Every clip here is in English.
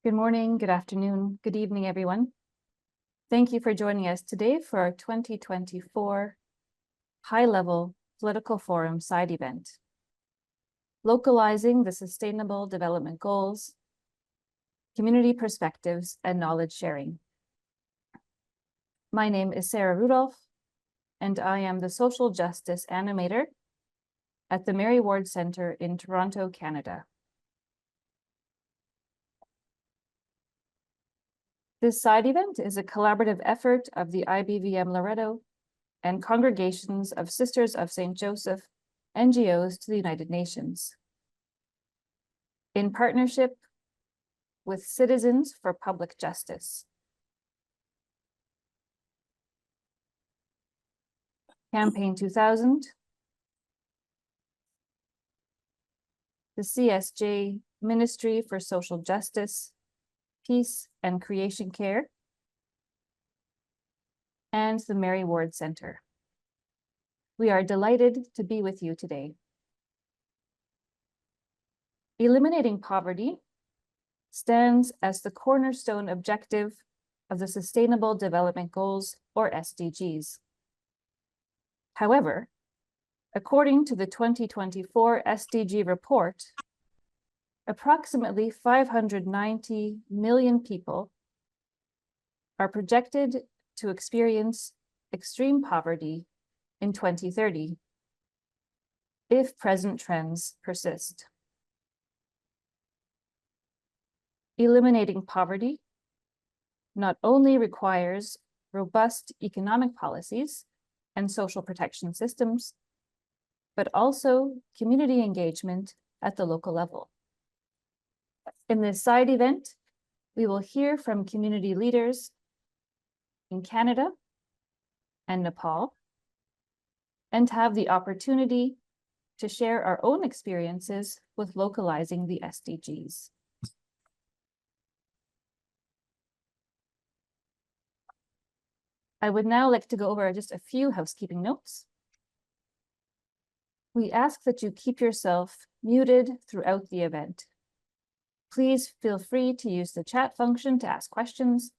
Good morning, good afternoon, good evening, everyone. Thank you for joining us today for our 2024 high-level political forum side event, Localizing the Sustainable Development Goals, Community Perspectives and Knowledge Sharing. My name is Sarah Rudolph, and I am the Social Justice Animator at the Mary Ward Centre in Toronto, Canada. This side event is a collaborative effort of the IBVM Loreto and congregations of Sisters of St. Joseph, NGOs to the United Nations, in partnership with Citizens for Public Justice, Campaign 2000, the CSJ Ministry for Social Justice, Peace and Creation Care, and the Mary Ward Centre. We are delighted to be with you today. Eliminating poverty stands as the cornerstone objective of the Sustainable Development Goals, or SDGs. However, according to the 2024 SDG report, approximately 590 million people are projected to experience extreme poverty in 2030 if present trends persist. Eliminating poverty not only requires robust economic policies and social protection systems, but also community engagement at the local level. In this side event, we will hear from community leaders in Canada and Nepal, and have the opportunity to share our own experiences with localizing the SDGs. I would now like to go over just a few housekeeping notes. We ask that you keep yourself muted throughout the event. Please feel free to use the chat function to ask questions.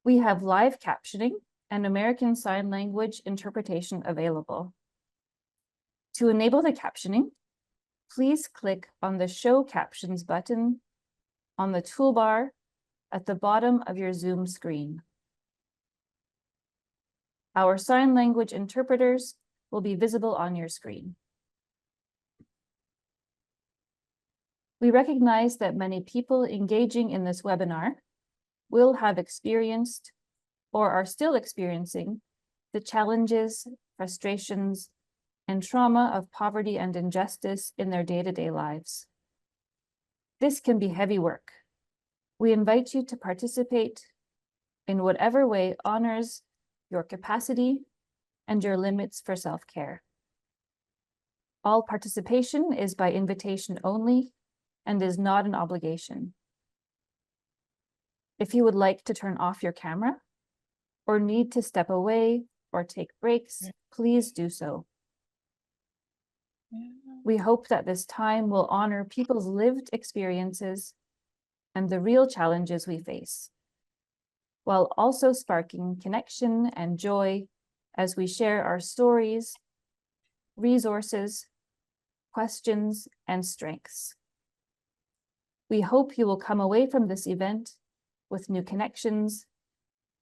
We have live captioning and American Sign Language interpretation available. To enable the captioning, please click on the Show Captions button on the toolbar at the bottom of your Zoom screen. Our sign language interpreters will be visible on your screen. We recognize that many people engaging in this webinar will have experienced or are still experiencing the challenges, frustrations, and trauma of poverty and injustice in their day-to-day lives. This can be heavy work. We invite you to participate in whatever way honors your capacity and your limits for self-care. All participation is by invitation only and is not an obligation. If you would like to turn off your camera or need to step away or take breaks, please do so. We hope that this time will honor people's lived experiences and the real challenges we face, while also sparking connection and joy as we share our stories, resources, questions, and strengths. We hope you will come away from this event with new connections,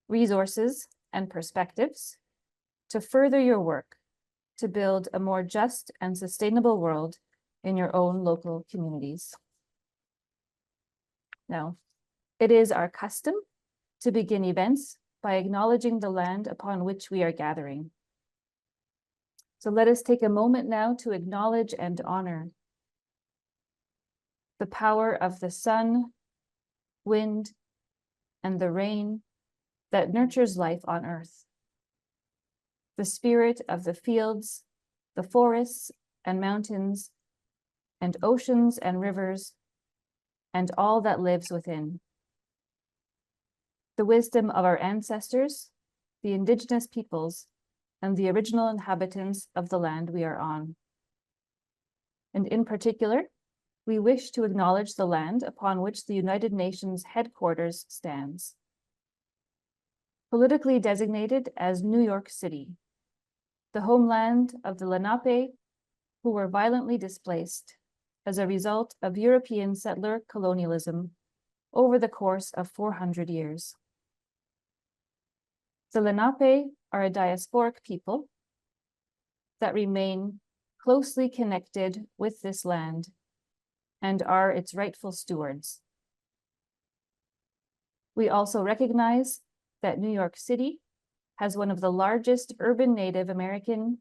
resources, and perspectives to further your work to build a more just and sustainable world in your own local communities. Now, it is our custom to begin events by acknowledging the land upon which we are gathering. So let us take a moment now to acknowledge and honor the power of the sun, wind, and the rain that nurtures life on earth, the spirit of the fields, the forests and mountains, and oceans and rivers, and all that lives within. The wisdom of our ancestors, the indigenous peoples, and the original inhabitants of the land we are on. And in particular, we wish to acknowledge the land upon which the United Nations headquarters stands. Politically designated as New York City, the homeland of the Lenape, who were violently displaced as a result of European settler colonialism over the course of 400 years. The Lenape are a diasporic people that remain closely connected with this land and are its rightful stewards. We also recognize that New York City has one of the largest urban Native American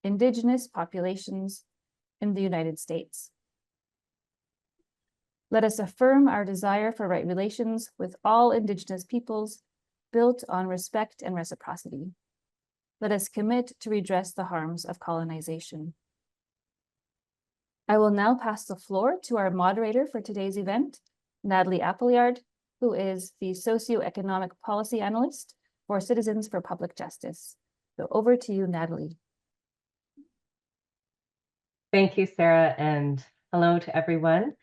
Indigenous populations in the United States. Let us affirm our desire for right relations with all Indigenous peoples built on respect and reciprocity. Let us commit to redress the harms of colonization. I will now pass the floor to our moderator for today's event, Natalie Appleyard, who is the Socioeconomic Policy Analyst for Citizens for Public Justice. So over to you, Natalie. Thank you, Sarah, and hello to everyone.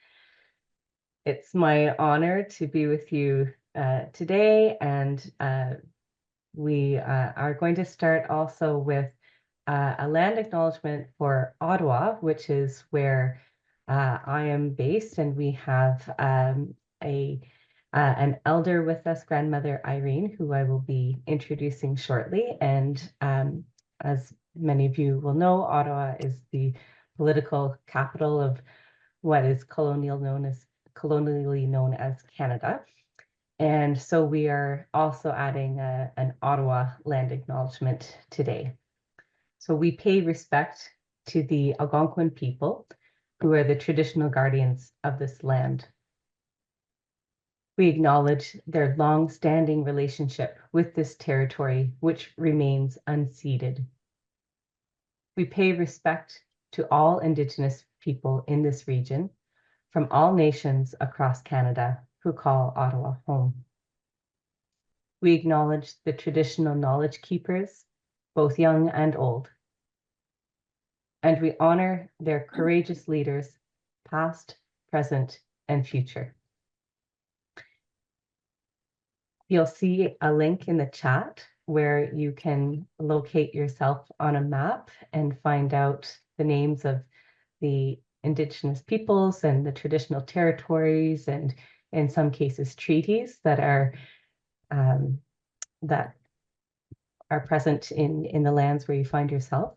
It's my honor to be with you today, and we are going to start also with a land acknowledgement for Ottawa, which is where I am based, and we have an elder with us, Grandmother Irene, who I will be introducing shortly. And as many of you will know, Ottawa is the political capital of what is colonially known as Canada. And so we are also adding an Ottawa land acknowledgement today. So we pay respect to the Algonquin people, who are the traditional guardians of this land. We acknowledge their long-standing relationship with this territory, which remains unceded. We pay respect to all Indigenous people in this region from all nations across Canada who call Ottawa home. We acknowledge the traditional knowledge keepers, both young and old. And we honor their courageous leaders, past, present, and future. You'll see a link in the chat where you can locate yourself on a map and find out the names of the Indigenous peoples and the traditional territories, and in some cases treaties that are present in the lands where you find yourself.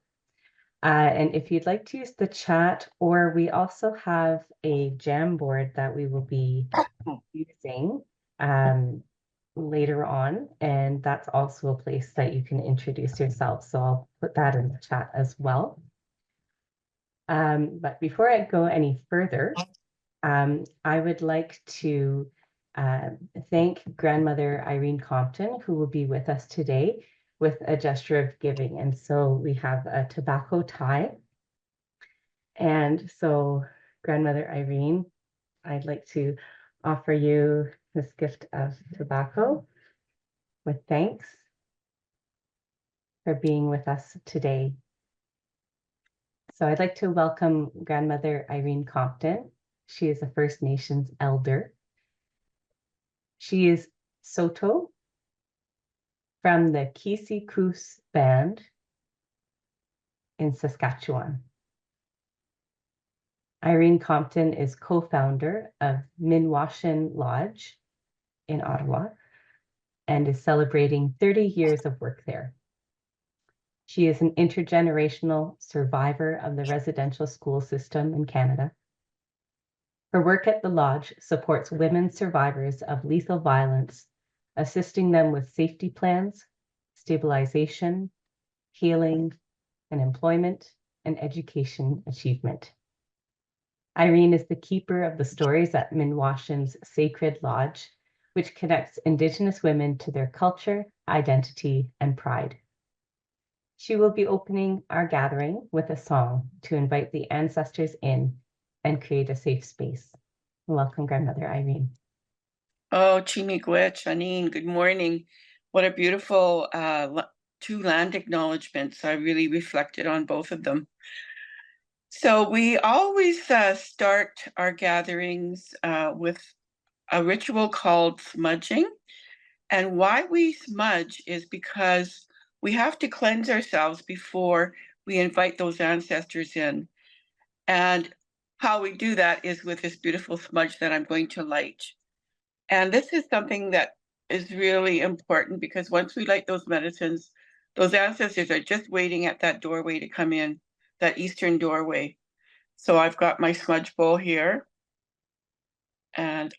And if you'd like to use the chat, or we also have a Jamboard that we will be using later on, and that's also a place that you can introduce yourself. So I'll put that in the chat as well. But before I go any further, I would like to thank Grandmother Irene Compton, who will be with us today with a gesture of giving. And so we have a tobacco tie. And so Grandmother Irene, I'd like to offer you this gift of tobacco with thanks for being with us today. So I'd like to welcome Grandmother Irene Compton. She is a First Nations elder. She is Saulteaux from the Kisi Kus Band in Saskatchewan. Irene Compton is co-founder of Minwashin Lodge in Ottawa and is celebrating 30 years of work there. She is an intergenerational survivor of the residential school system in Canada. Her work at the lodge supports women survivors of lethal violence, assisting them with safety plans, stabilization, healing, and employment and education achievement. Irene is the keeper of the stories at Minwashin's Sacred Lodge, which connects Indigenous women to their culture, identity, and pride. She will be opening our gathering with a song to invite the ancestors in and create a safe space. Welcome, Grandmother Irene. Oh, Chimigwech, Anine, good morning. What a beautiful two land acknowledgements. I really reflected on both of them. So we always start our gatherings with a ritual called smudging. And why we smudge is because we have to cleanse ourselves before we invite those ancestors in. And how we do that is with this beautiful smudge that I'm going to light. And this is something that is really important because once we light those medicines, those ancestors are just waiting at that doorway to come in, that eastern doorway. So I've got my smudge bowl here and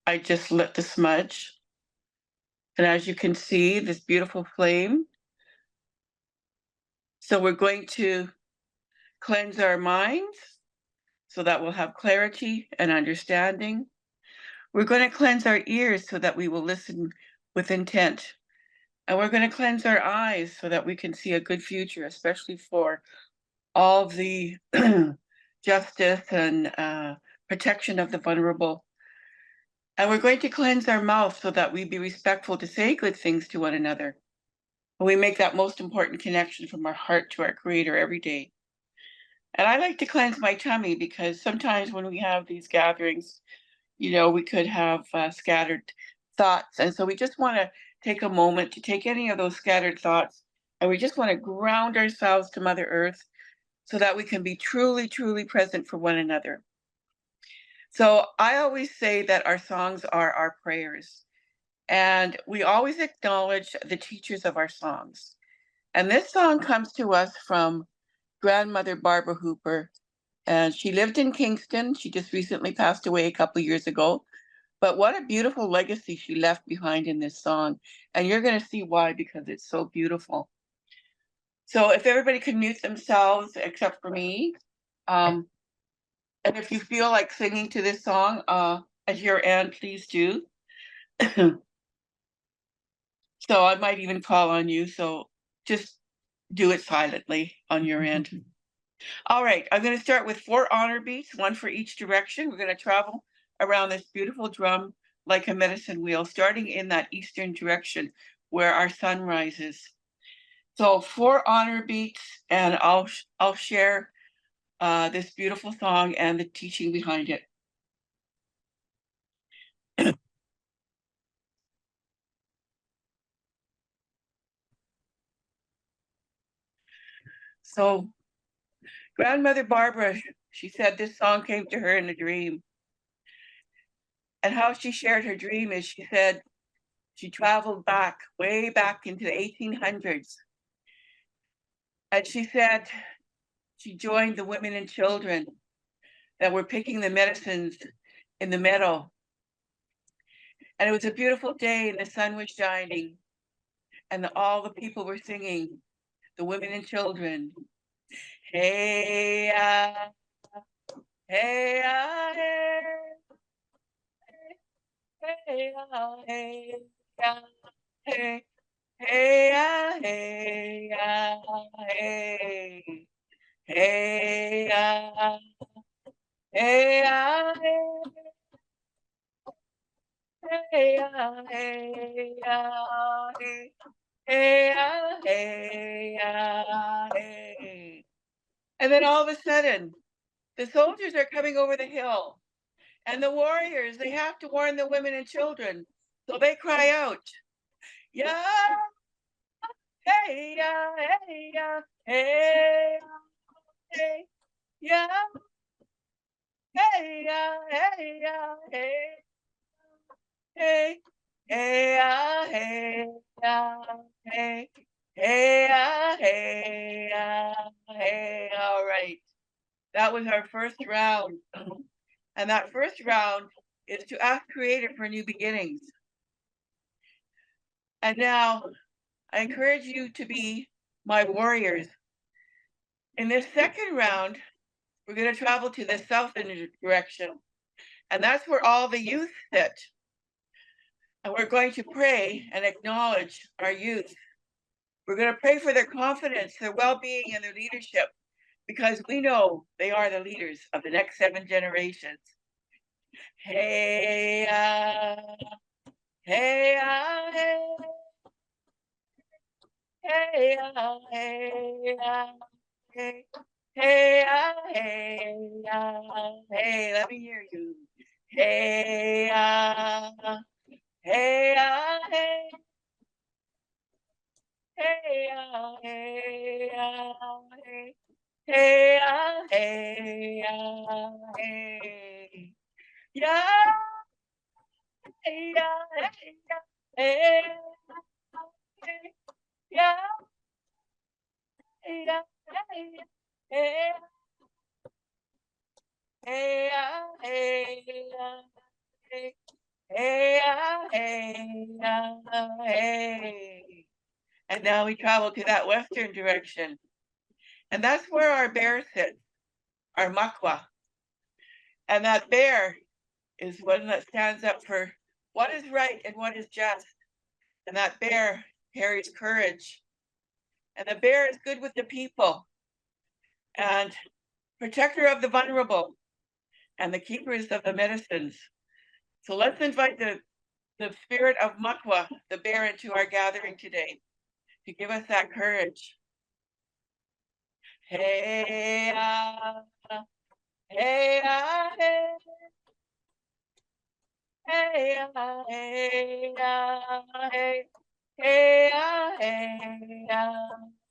I just lit the smudge. And as you can see, this beautiful flame. So we're going to cleanse our minds so that we'll have clarity and understanding. We're going to cleanse our ears so that we will listen with intent. And we're going to cleanse our eyes so that we can see a good future, especially for all the justice and protection of the vulnerable. And we're going to cleanse our mouth so that we be respectful to say good things to one another. And we make that most important connection from our heart to our Creator every day. And I like to cleanse my tummy because sometimes when we have these gatherings, we could have scattered thoughts. And so we just want to take a moment to take any of those scattered thoughts and we just want to ground ourselves to Mother Earth so that we can be truly, truly present for one another. So I always say that our songs are our prayers. And we always acknowledge the teachers of our songs. And this song comes to us from grandmother Barbara Hooper. And she lived in Kingston. She just recently passed away a couple years ago. But what a beautiful legacy she left behind in this song. And you're going to see why, because it's so beautiful. So if everybody could mute themselves except for me. And if you feel like singing to this song at your end, please do. So I might even call on you. So just do it silently on your end. All right, I'm going to start with 4 honor beats, 1 for each direction. We're going to travel around this beautiful drum like a medicine wheel, starting in that eastern direction where our sun rises. So 4 honor beats, and I'll share this beautiful song and the teaching behind it. So grandmother Barbara, she said this song came to her in a dream. And how she shared her dream is she said she traveled back, way back into the 1800s. And she said she joined the women and children that were picking the medicines in the meadow. And it was a beautiful day and the sun was shining and all the people were singing, the women and children. Hey, hey, hey, hey, hey, hey, hey, hey, hey, hey, hey, hey, hey, hey, hey. And then all of a sudden, the soldiers are coming over the hill, and the warriors, they have to warn the women and children. So they cry out, yeah, hey, yeah, hey, yeah, hey, hey, yeah, hey, yeah, hey, yeah, hey, hey, hey, hey, hey, hey, hey, hey. All right. That was our first round. And that first round is to ask Creator for new beginnings. And now I encourage you to be my warriors. In this second round, we're going to travel to the southern direction. And that's where all the youth sit. And we're going to pray and acknowledge our youth. We're going to pray for their confidence, their well-being, and their leadership, because we know they are the leaders of the next 7 generations. Hey, hey, hey, hey, hey, hey, Hey, hey, hey, let me hear you. Hey, hey, hey. Hey, hey, hey. Hey, hey, hey. Yeah, hey, hey, hey. Yeah, hey, hey, hey. Hey, hey, hey. Hey, hey, hey. And now we travel to that western direction. And that's where our bear sits, our makwa. And that bear is one that stands up for what is right and what is just. And that bear carries courage. And the bear is good with the people and protector of the vulnerable and the keepers of the medicines. So let's invite the spirit of Makwa, the bear, into our gathering today to give us that courage. Hey, hey, hey. Hey, hey, hey, hey, hey,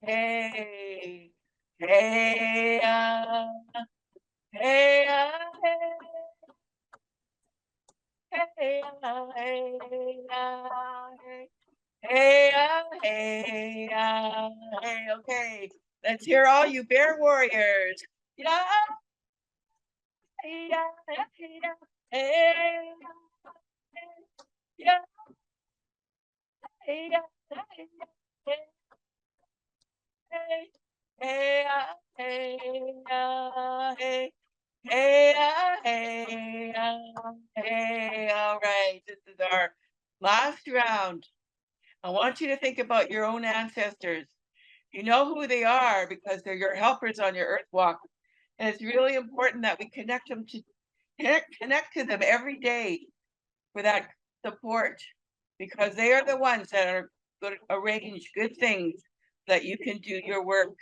hey, hey, hey, hey, hey, hey, hey, okay. Let's hear all you bear warriors. Yeah, yeah, yeah, hey, yeah, yeah, hey, hey, hey, hey, hey, hey, hey. All right, this is our last round. I want you to think about your own ancestors. You know who they are because they're your helpers on your earth walk. And it's really important that we connect to them every day for that support because they are the ones that are going to arrange good things that you can do your work.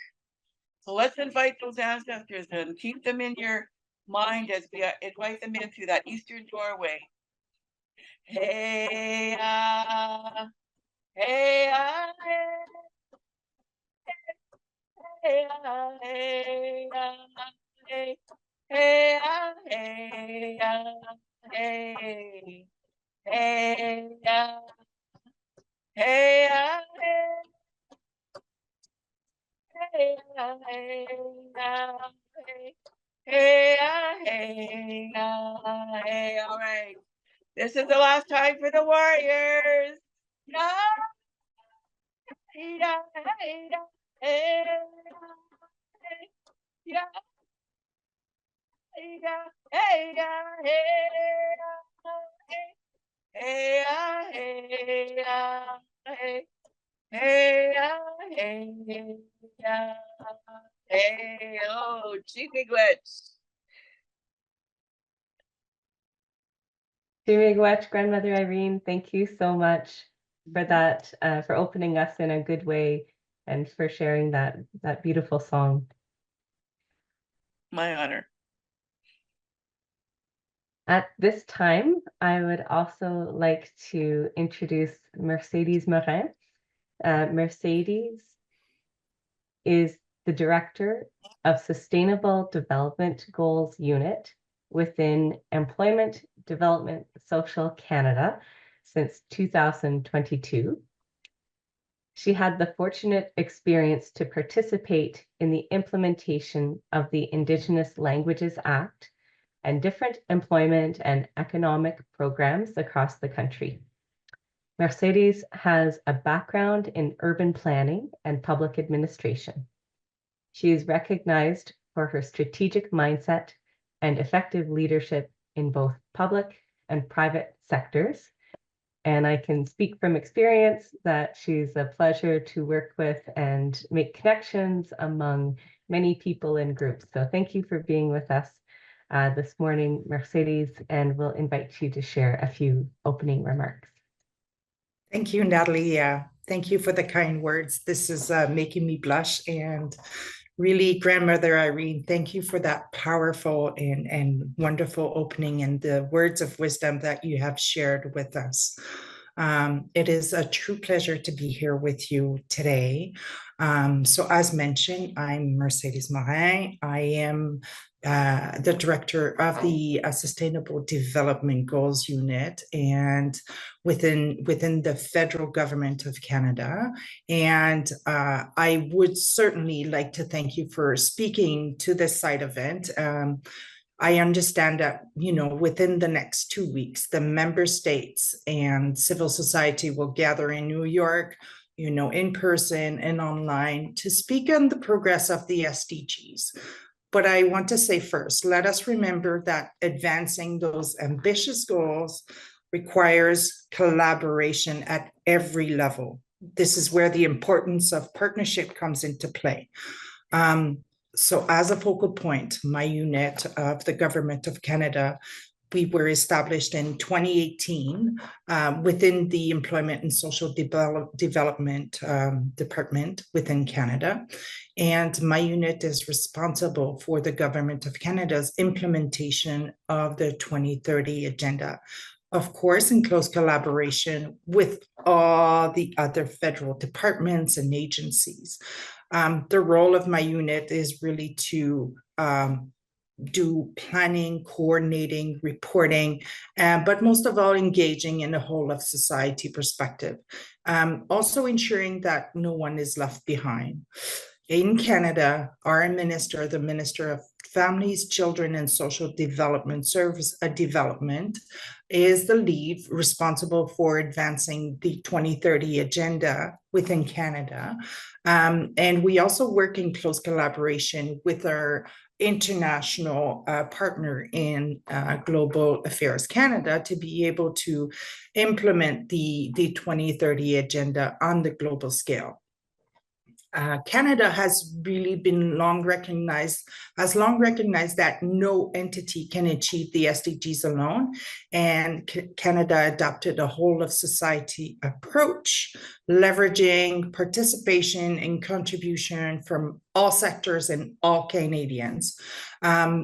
So let's invite those ancestors and keep them in your mind as we invite them in through that eastern doorway. Hey, hey, hey, hey, hey, hey, hey, hey, hey, hey, hey, hey, hey, hey, all right. This is the last time for the warriors. Yeah, yeah, yeah, yeah, yeah, hey, oh, Chickigwitch. Miigwech, Grandmother Irene, thank you so much for that, for opening us in a good way and for sharing that beautiful song. My honor. At this time, I would also like to introduce Mercedes Morin. Mercedes is the Director of Sustainable Development Goals Unit within Employment Development Social Canada since 2022. She had the fortunate experience to participate in the implementation of the Indigenous Languages Act and different employment and economic programs across the country. Mercedes has a background in urban planning and public administration. She is recognized for her strategic mindset and effective leadership in both public and private sectors. And I can speak from experience that she's a pleasure to work with and make connections among many people and groups. So thank you for being with us this morning, Mercedes, and we'll invite you to share a few opening remarks. Thank you, Natalie. Thank you for the kind words. This is making me blush, and Really, Grandmother Irene, thank you for that powerful and wonderful opening and the words of wisdom that you have shared with us. It is a true pleasure to be here with you today. So as mentioned, I'm Mercedes Morin. I am the director of the Sustainable Development Goals Unit and within the federal government of Canada. And I would certainly like to thank you for speaking to this side event. I understand that, within the next 2 weeks, the member states and civil society will gather in New York, in person and online to speak on the progress of the SDGs. But I want to say first, let us remember that advancing those ambitious goals requires collaboration at every level. This is where the importance of partnership comes into play. So as a focal point, my unit of the Government of Canada, we were established in 2018 within the Employment and Social Development Department within Canada. And my unit is responsible for the Government of Canada's implementation of the 2030 Agenda. Of course, in close collaboration with all the other federal departments and agencies. The role of my unit is really to do planning, coordinating, reporting, but most of all, engaging in a whole of society perspective. Also ensuring that no one is left behind. In Canada, our minister, the Minister of Families, Children and Social Development Development, is the lead responsible for advancing the 2030 agenda within Canada. And we also work in close collaboration with our international partner in Global Affairs Canada to be able to implement the 2030 agenda on the global scale. Canada has really been long recognized that no entity can achieve the SDGs alone, and Canada adopted a whole of society approach, leveraging participation and contribution from all sectors and all Canadians.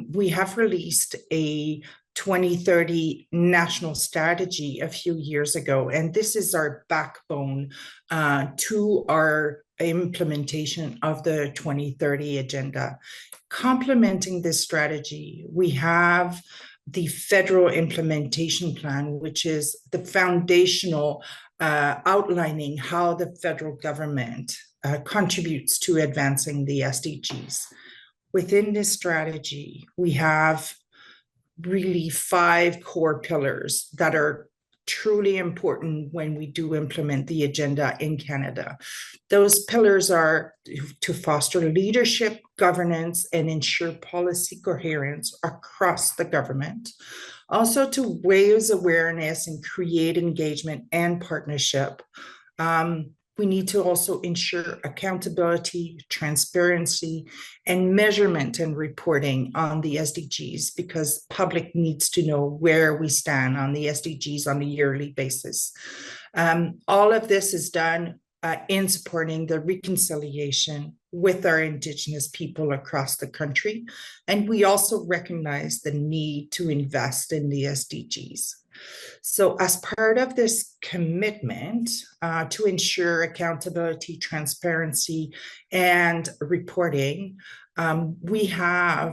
We have released a 2030 national strategy a few years ago, and this is our backbone to our implementation of the 2030 agenda. Complementing this strategy, we have the federal implementation plan, which is the foundational outlining how the federal government contributes to advancing the SDGs. Within this strategy, we have really 5 core pillars that are truly important when we do implement the agenda in Canada. Those pillars are to foster leadership, governance, and ensure policy coherence across the government. Also to raise awareness and create engagement and partnership. We need to also ensure accountability, transparency, and measurement and reporting on the SDGs, because public needs to know where we stand on the SDGs on a yearly basis. All of this is done in supporting the reconciliation with our Indigenous people across the country. And we also recognize the need to invest in the SDGs. So as part of this commitment to ensure accountability, transparency, and reporting, we're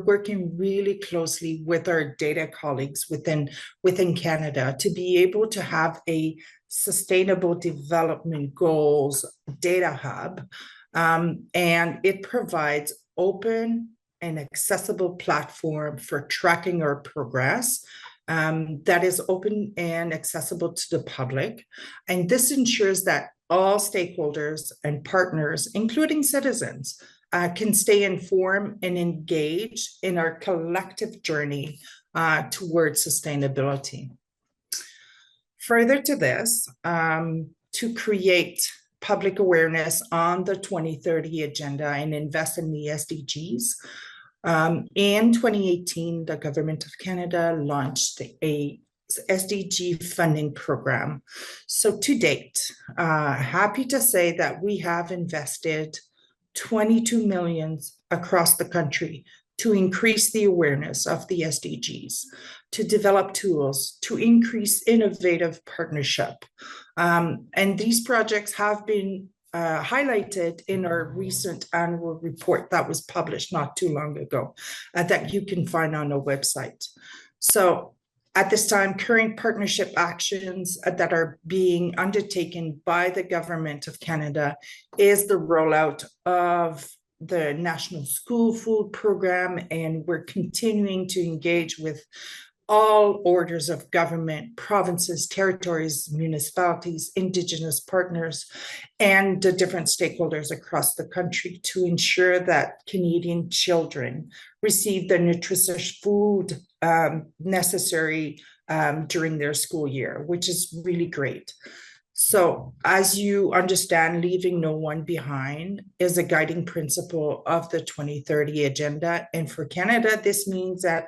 working really closely with our data colleagues within Canada to be able to have a Sustainable Development Goals data hub, and it provides open and accessible platform for tracking our progress that is open and accessible to the public. And this ensures that all stakeholders and partners, including citizens, can stay informed and engaged in our collective journey towards sustainability. Further to this, to create public awareness on the 2030 agenda and invest in the SDGs, in 2018, the Government of Canada launched a SDG funding program. So to date, happy to say that we have invested 22 million across the country to increase the awareness of the SDGs, to develop tools, to increase innovative partnership. And these projects have been highlighted in our recent annual report that was published not too long ago, that you can find on our website. So at this time, current partnership actions that are being undertaken by the Government of Canada is the rollout of the National School Food Program, and we're continuing to engage with all orders of government, provinces, territories, municipalities, Indigenous partners, and the different stakeholders across the country to ensure that Canadian children receive the nutritious food necessary during their school year, which is really great. So, as you understand, leaving no one behind is a guiding principle of the 2030 agenda. And for Canada, this means that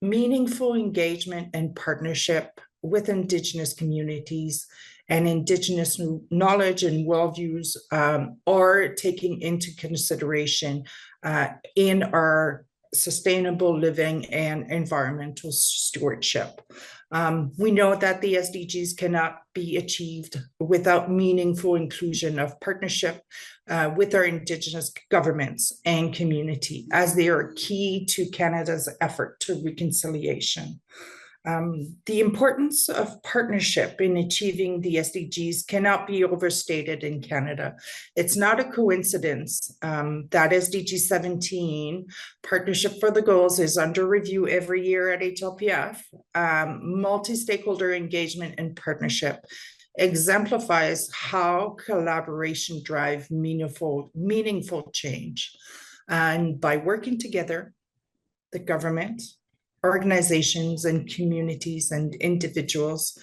meaningful engagement and partnership with Indigenous communities and Indigenous knowledge and worldviews are taken into consideration in our sustainable living and environmental stewardship. We know that the SDGs cannot be achieved without meaningful inclusion of partnership with our Indigenous governments and community, as they are key to Canada's effort to reconciliation. The importance of partnership in achieving the SDGs cannot be overstated in Canada. It's not a coincidence that SDG 17, Partnership for the Goals, is under review every year at HLPF. Multi-stakeholder engagement and partnership exemplifies how collaboration drives meaningful change. And by working together, the government, organizations and communities and individuals,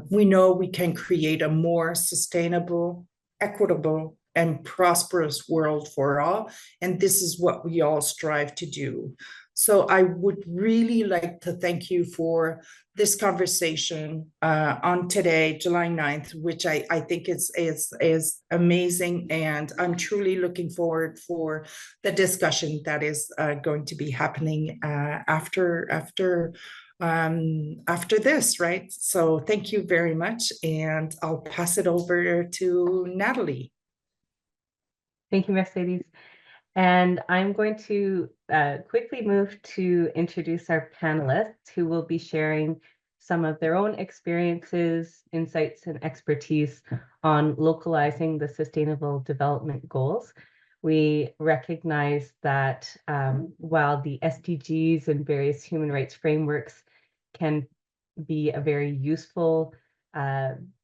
we know we can create a more sustainable, equitable, and prosperous world for all. And this is what we all strive to do. So I would really like to thank you for this conversation on today, July 9th, which I think is amazing. And I'm truly looking forward for the discussion that is going to be happening after this, right? So thank you very much. And I'll pass it over to Natalie. Thank you, Mercedes. And I'm going to quickly move to introduce our panelists who will be sharing some of their own experiences, insights, and expertise on localizing the Sustainable Development Goals. We recognize that while the SDGs and various human rights frameworks can be a very useful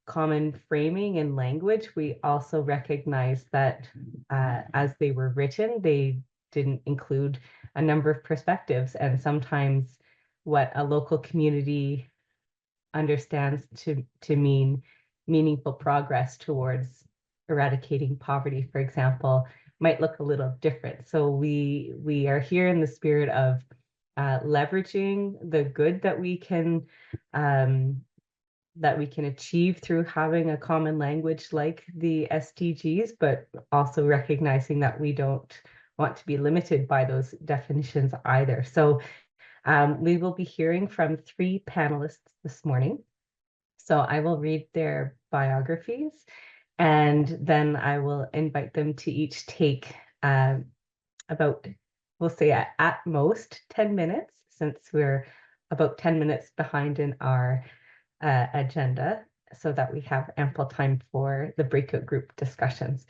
common framing and language, we also recognize that as they were written, they didn't include a number of perspectives, and sometimes what a local community understands to mean meaningful progress towards eradicating poverty, for example, might look a little different. So we are here in the spirit of leveraging the good that we can achieve through having a common language like the SDGs, but also recognizing that we don't want to be limited by those definitions either. So we will be hearing from 3 panelists this morning. So I will read their biographies, and then I will invite them to each take about, we'll say at most 10 minutes, since we're about 10 minutes behind in our agenda, so that we have ample time for the breakout group discussions.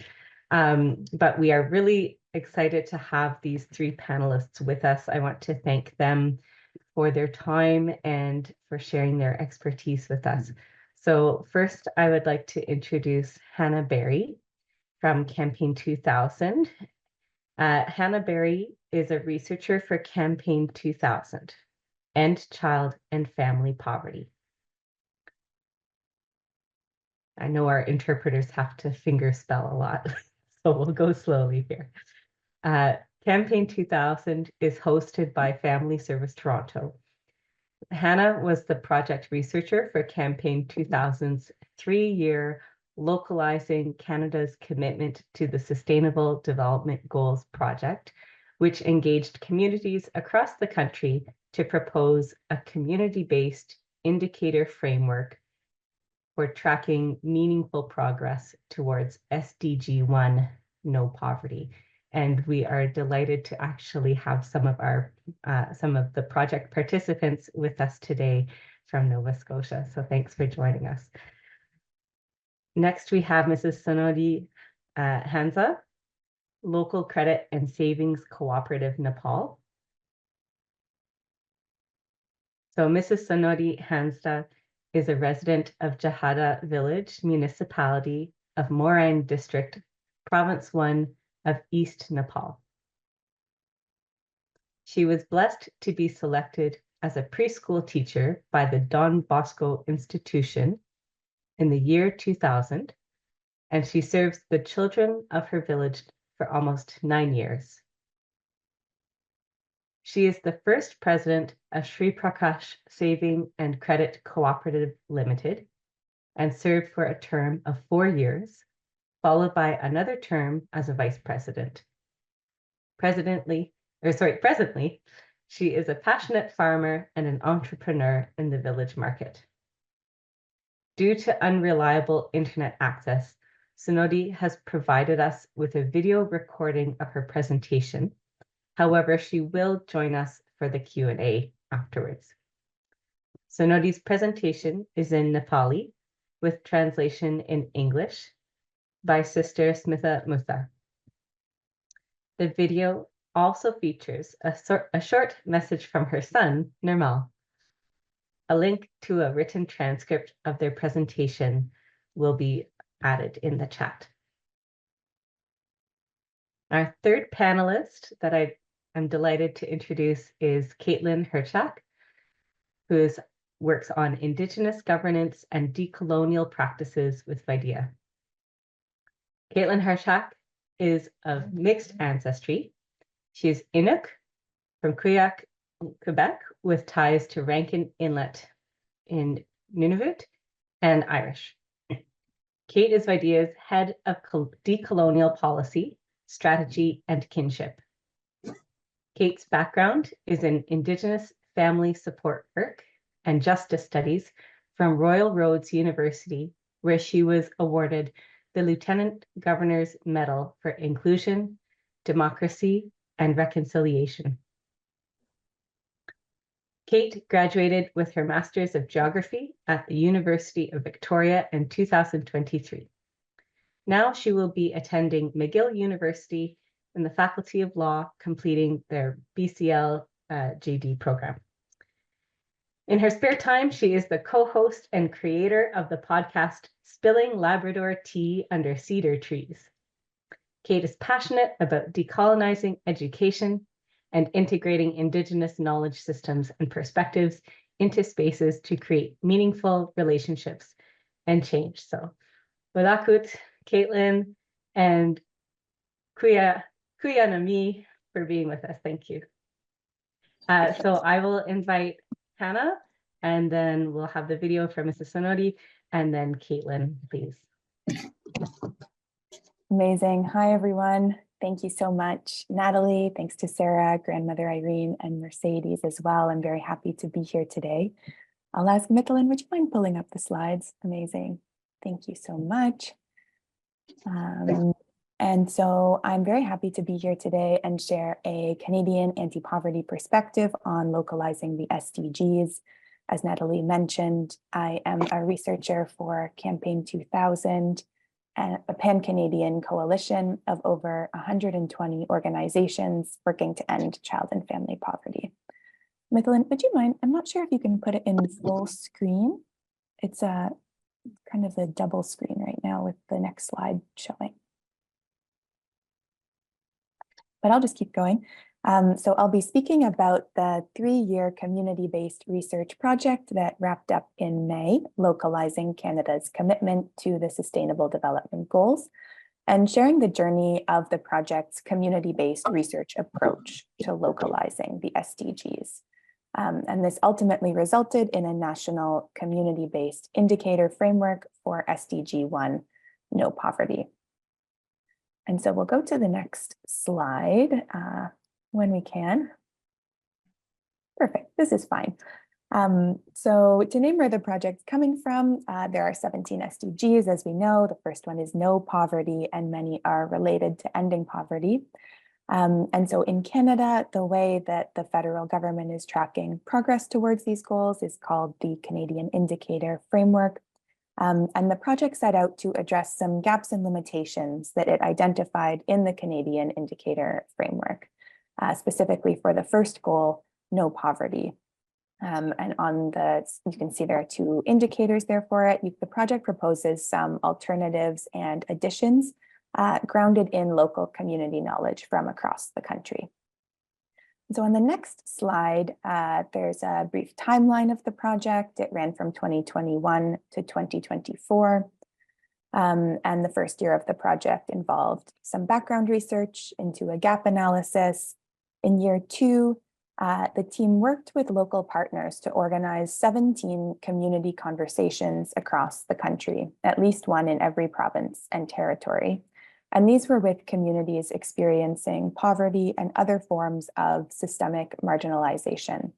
But we are really excited to have these 3 panelists with us. I want to thank them for their time and for sharing their expertise with us. So first, I would like to introduce Hannah Berry from Campaign 2000. Hannah Berry is a researcher for Campaign 2000, End Child and Family Poverty. I know our interpreters have to finger spell a lot, so we'll go slowly here. Campaign 2000 is hosted by Family Service Toronto. Hannah was the project researcher for Campaign 2000's 3-year Localizing Canada's Commitment to the Sustainable Development Goals project, which engaged communities across the country to propose a community-based indicator framework for tracking meaningful progress towards SDG 1, no poverty. And we are delighted to actually have some of the project participants with us today from Nova Scotia. So thanks for joining us. Next, we have Mrs. Sonodi Hansa, Local Credit and Savings Cooperative, Nepal. So Mrs. Sonodi Hansa is a resident of Jahada Village, Municipality of Moraine District, Province 1 of East Nepal. She was blessed to be selected as a preschool teacher by the Don Bosco Institution in the year 2000, and she serves the children of her village for almost 9 years. She is the first president of Sri Prakash Saving and Credit Cooperative Limited and served for a term of 4 years, followed by another term as a vice president. Presently, she is a passionate farmer and an entrepreneur in the village market. Due to unreliable internet access, Sonodi has provided us with a video recording of her presentation. However, she will join us for the Q&A afterwards. Sonodi's presentation is in Nepali with translation in English by Sister Smitha Mutha. The video also features a short message from her son, Nirmal. A link to a written transcript of their presentation will be added in the chat. Our third panelist that I am delighted to introduce is Caitlin Herchak, who works on Indigenous governance and decolonial practices with Videa. Caitlin Herchak is of mixed ancestry. She is Inuk from Quebec, Quebec, with ties to Rankin Inlet in Nunavut, and Irish. Kate is Videa's head of decolonial policy, strategy, and kinship. Kate's background is in Indigenous family support work and justice studies from Royal Roads University, where she was awarded the Lieutenant Governor's Medal for Inclusion, Democracy, and Reconciliation. Kate graduated with her Master's of Geography at the University of Victoria in 2023. Now she will be attending McGill University in the Faculty of Law, completing their BCL JD program. In her spare time, she is the co-host and creator of the podcast Spilling Labrador Tea Under Cedar Trees. Kate is passionate about decolonizing education and integrating Indigenous knowledge systems and perspectives into spaces to create meaningful relationships and change. So, Wadakut, Caitlin, and Kuya Nami for being with us. Thank you. So I will invite Hannah, and then we'll have the video from Mrs. Sonodi, and then Caitlin, please. Amazing. Hi, everyone. Thank you so much, Natalie. Thanks to Sarah, Grandmother Irene, and Mercedes as well. I'm very happy to be here today. I'll ask Michelin, would you mind pulling up the slides? Amazing. Thank you so much. And so I'm very happy to be here today and share a Canadian anti-poverty perspective on localizing the SDGs. As Natalie mentioned, I am a researcher for Campaign 2000, a pan-Canadian coalition of over 120 organizations working to end child and family poverty. Michelin, would you mind? I'm not sure if you can put it in full screen. It's a kind of a double screen right now with the next slide showing. But I'll just keep going. So I'll be speaking about the 3-year community-based research project that wrapped up in May, Localizing Canada's Commitment to the Sustainable Development Goals, and sharing the journey of the project's community-based research approach to localizing the SDGs. And this ultimately resulted in a national community-based indicator framework for SDG 1, no poverty. And so we'll go to the next slide when we can. Perfect, this is fine. So to name where the project's coming from, there are 17 SDGs, as we know. The first one is no poverty, and many are related to ending poverty. And so in Canada, the way that the federal government is tracking progress towards these goals is called the Canadian Indicator Framework. And the project set out to address some gaps and limitations that it identified in the Canadian Indicator Framework, specifically for the first goal, no poverty. And on the, you can see there are two indicators there for it. The project proposes some alternatives and additions grounded in local community knowledge from across the country. So on the next slide, there's a brief timeline of the project. It ran from 2021 to 2024. And the first year of the project involved some background research into a gap analysis. In year 2, the team worked with local partners to organize 17 community conversations across the country, at least one in every province and territory. And these were with communities experiencing poverty and other forms of systemic marginalization.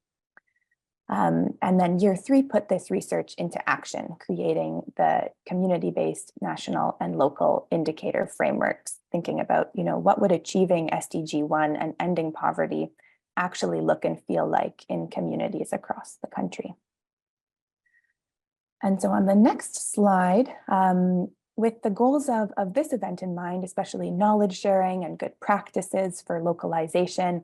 And then year 3 put this research into action, creating the community-based national and local indicator frameworks, thinking about, what would achieving SDG 1 and ending poverty actually look and feel like in communities across the country. And so on the next slide, with the goals of this event in mind, especially knowledge sharing and good practices for localization,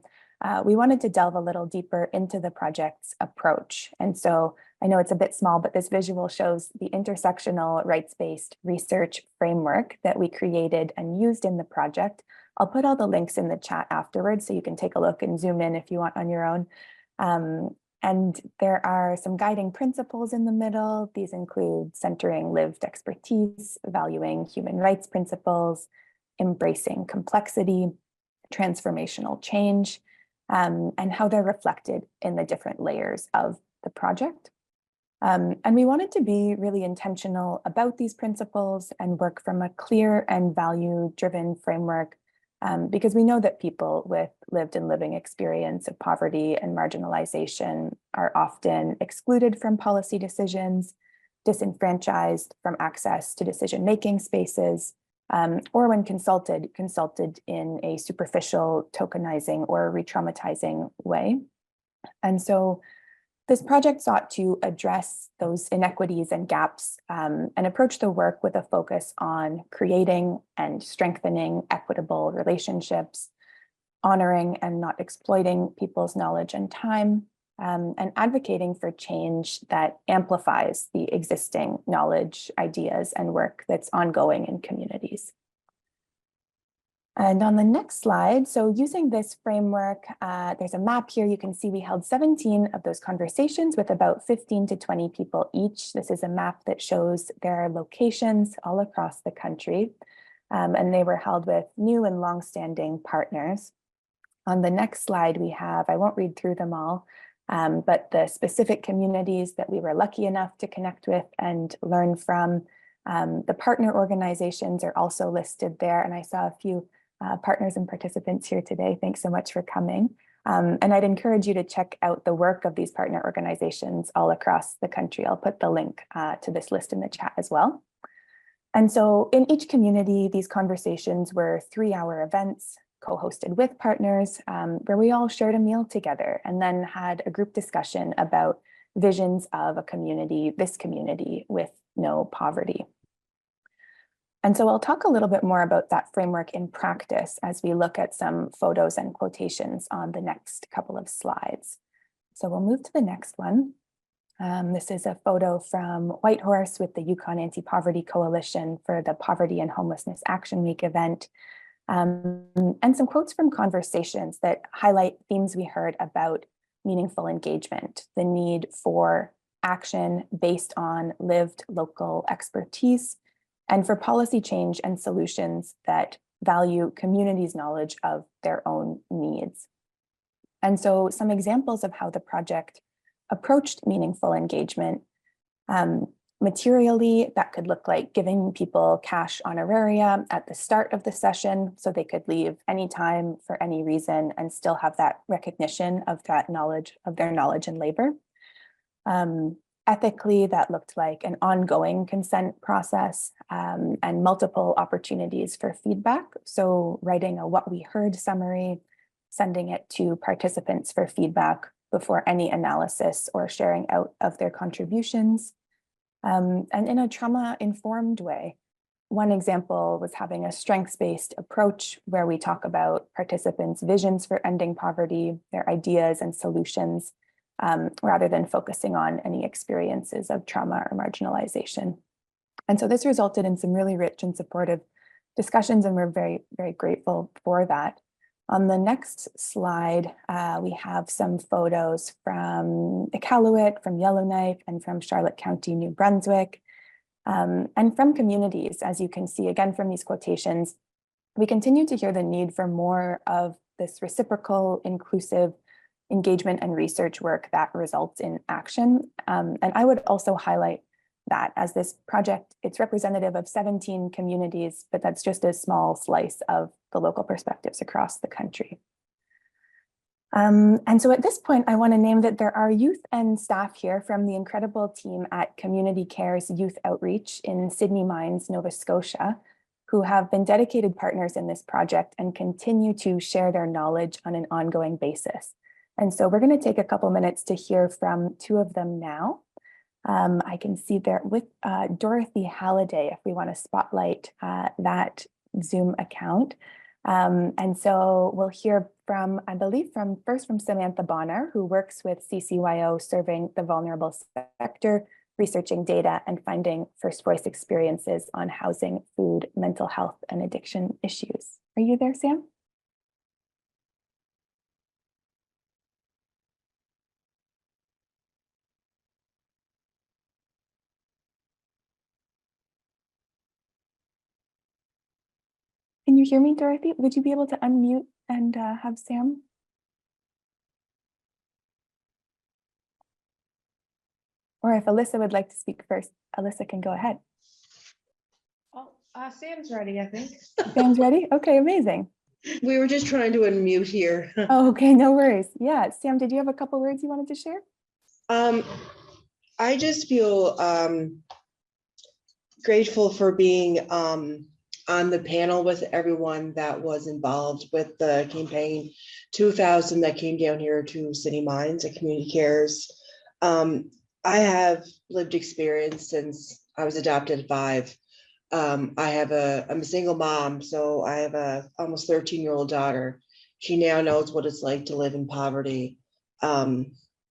we wanted to delve a little deeper into the project's approach. And so I know it's a bit small, but this visual shows the intersectional rights-based research framework that we created and used in the project. I'll put all the links in the chat afterwards so you can take a look and zoom in if you want on your own. And there are some guiding principles in the middle. These include centering lived expertise, valuing human rights principles, embracing complexity, transformational change, and how they're reflected in the different layers of the project. And we wanted to be really intentional about these principles and work from a clear and value-driven framework, because we know that people with lived and living experience of poverty and marginalization are often excluded from policy decisions, disenfranchised from access to decision-making spaces, or when consulted in a superficial, tokenizing, or re-traumatizing way. And so this project sought to address those inequities and gaps and approach the work with a focus on creating and strengthening equitable relationships, honoring and not exploiting people's knowledge and time, and advocating for change that amplifies the existing knowledge, ideas, and work that's ongoing in communities. And on the next slide, so using this framework, there's a map here. You can see we held 17 of those conversations with about 15 to 20 people each. This is a map that shows their locations all across the country, and they were held with new and longstanding partners. On the next slide, we have, I won't read through them all, but the specific communities that we were lucky enough to connect with and learn from. The partner organizations are also listed there, and I saw a few partners and participants here today. Thanks so much for coming. And I'd encourage you to check out the work of these partner organizations all across the country. I'll put the link to this list in the chat as well. And so in each community, these conversations were 3-hour events co-hosted with partners where we all shared a meal together and then had a group discussion about visions of a community, this community with no poverty. And so I'll talk a little bit more about that framework in practice as we look at some photos and quotations on the next couple of slides. So we'll move to the next one. This is a photo from Whitehorse with the Yukon Anti-Poverty Coalition for the Poverty and Homelessness Action Week event. And some quotes from conversations that highlight themes we heard about meaningful engagement, the need for action based on lived local expertise, and for policy change and solutions that value communities' knowledge of their own needs. And so some examples of how the project approached meaningful engagement. Materially, that could look like giving people cash honoraria at the start of the session so they could leave anytime for any reason and still have that recognition of that knowledge, of their knowledge and labor. Ethically, that looked like an ongoing consent process and multiple opportunities for feedback. So writing a what we heard summary, sending it to participants for feedback before any analysis or sharing out of their contributions. And in a trauma-informed way. One example was having a strengths-based approach where we talk about participants' visions for ending poverty, their ideas and solutions, rather than focusing on any experiences of trauma or marginalization. And so this resulted in some really rich and supportive discussions, and we're very, very grateful for that. On the next slide, we have some photos from Iqaluit, from Yellowknife, and from Charlotte County, New Brunswick, and from communities. As you can see, again, from these quotations, we continue to hear the need for more of this reciprocal, inclusive engagement and research work that results in action. And I would also highlight that as this project, it's representative of 17 communities, but that's just a small slice of the local perspectives across the country. And so at this point, I want to name that there are youth and staff here from the incredible team at Community Care's Youth Outreach in Sydney Mines, Nova Scotia, who have been dedicated partners in this project and continue to share their knowledge on an ongoing basis. And so we're going to take a couple minutes to hear from two of them now. I can see there with Dorothy Halliday, if we want to spotlight that Zoom account. And so we'll hear from, I believe, first from Samantha Bonner, who works with CCYO serving the vulnerable sector, researching data and finding first voice experiences on housing, food, mental health, and addiction issues. Are you there, Sam? Can you hear me, Dorothy? Would you be able to unmute and have Sam? Or if Alyssa would like to speak first, Alyssa can go ahead. Oh, Sam's ready, I think. Sam's ready? Okay, amazing. We were just trying to unmute here. Oh, okay, no worries. Yeah, Sam, did you have a couple words you wanted to share? I just feel grateful for being on the panel with everyone that was involved with the campaign 2000 that came down here to City Mines and Community Cares. I have lived experience since I was adopted at 5. I'm a single mom, so I have a almost 13-year-old daughter. She now knows what it's like to live in poverty.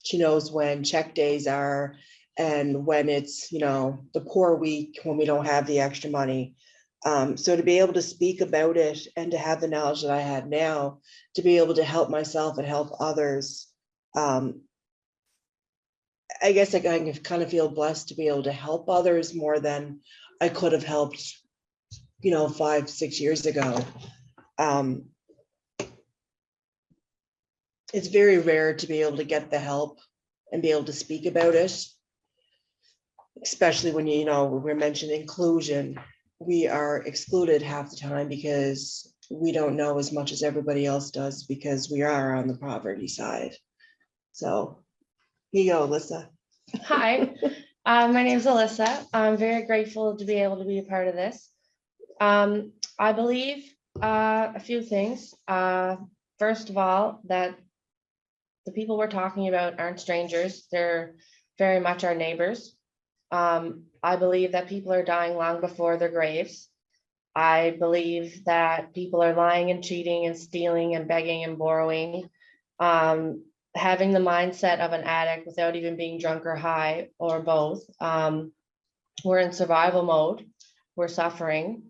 She knows when check days are and when it's, the poor week when we don't have the extra money. So to be able to speak about it and to have the knowledge that I had now, to be able to help myself and help others, I guess I kind of feel blessed to be able to help others more than I could have helped, 5-6 years ago. It's very rare to be able to get the help and be able to speak about it, especially when, we're mentioning inclusion. We are excluded half the time because we don't know as much as everybody else does because we are on the poverty side. So here you go, Alyssa. Hi, my name is Alyssa. I'm very grateful to be able to be a part of this. I believe a few things. First of all, that the people we're talking about aren't strangers. They're very much our neighbors. I believe that people are dying long before their graves. I believe that people are lying and cheating and stealing and begging and borrowing, having the mindset of an addict without even being drunk or high or both. We're in survival mode. We're suffering.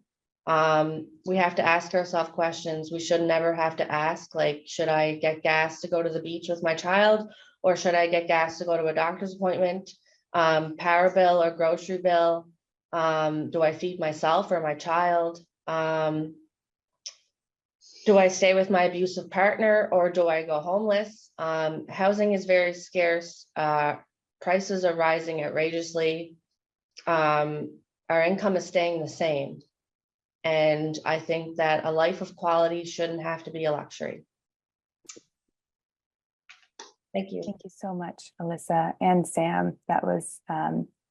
We have to ask ourselves questions we should never have to ask, like, should I get gas to go to the beach with my child, or should I get gas to go to a doctor's appointment? Power bill or grocery bill? Do I feed myself or my child? Do I stay with my abusive partner or do I go homeless? Housing is very scarce. Prices are rising outrageously. our income is staying the same. And I think that a life of quality shouldn't have to be a luxury. Thank you. Thank you so much, Alyssa and Sam. That was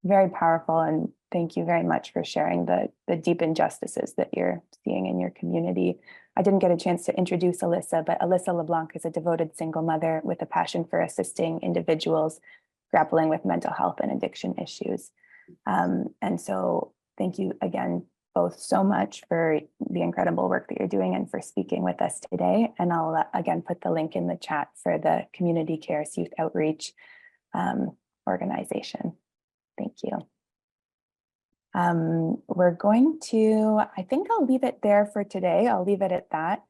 very powerful, and thank you very much for sharing the deep injustices that you're seeing in your community. I didn't get a chance to introduce Alyssa, but Alyssa LeBlanc is a devoted single mother with a passion for assisting individuals grappling with mental health and addiction issues. And so thank you again both so much for the incredible work that you're doing and for speaking with us today. And I'll again put the link in the chat for the Community Cares Youth Outreach organization. Thank you. We're going to, I think I'll leave it there for today. I'll leave it at that.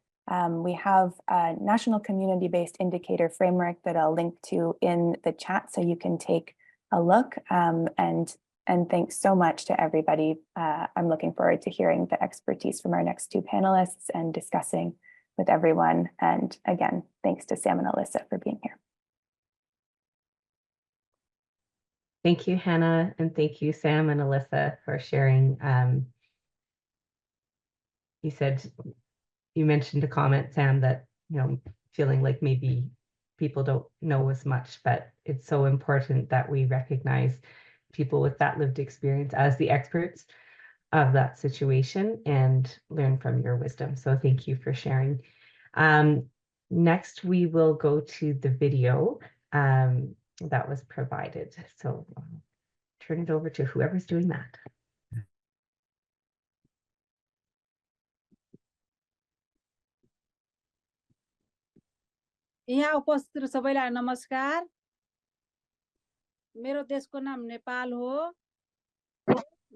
We have a national community-based indicator framework that I'll link to in the chat so you can take a look. And thanks so much to everybody. I'm looking forward to hearing the expertise from our next two panelists and discussing with everyone. And again, thanks to Sam and Alyssa for being here. Thank you, Hannah, and thank you, Sam and Alyssa, for sharing. You mentioned a comment, Sam, that feeling like maybe people don't know as much, but it's so important that we recognize people with that lived experience as the experts of that situation and learn from your wisdom. So thank you for sharing. Next, we will go to the video that was provided. So I'll turn it over to whoever's doing that. यहाँ उपस्थित सबैलाई नमस्कार। मेरो देशको नाम नेपाल हो।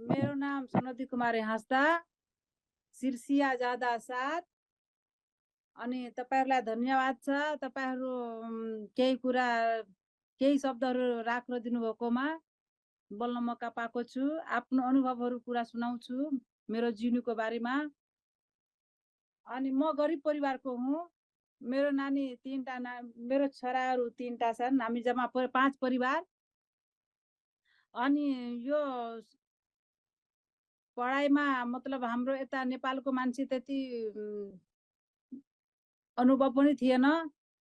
मेरो नाम सुनदी कुमारी हाँसदा, सिरसिया जादा साथ। अनि तपाईहरुलाई धन्यवाद छ, तपाईहरु केही कुरा केही शब्दहरु राख्न दिनुभएकोमा बोल्न मौका पाएको छु। आफ्नो अनुभवहरु कुरा सुनाउँछु मेरो जीवनको बारेमा। अनि म गरिब परिवारको हुँ। मेरो नानी मेरो छोराहरु 3टा छन्। हामी जम्मा 5 परिवार। अनि यो पढाइमा मतलब हाम्रो यता नेपालको मान्छे त्यति अनुभव पनि थिएन।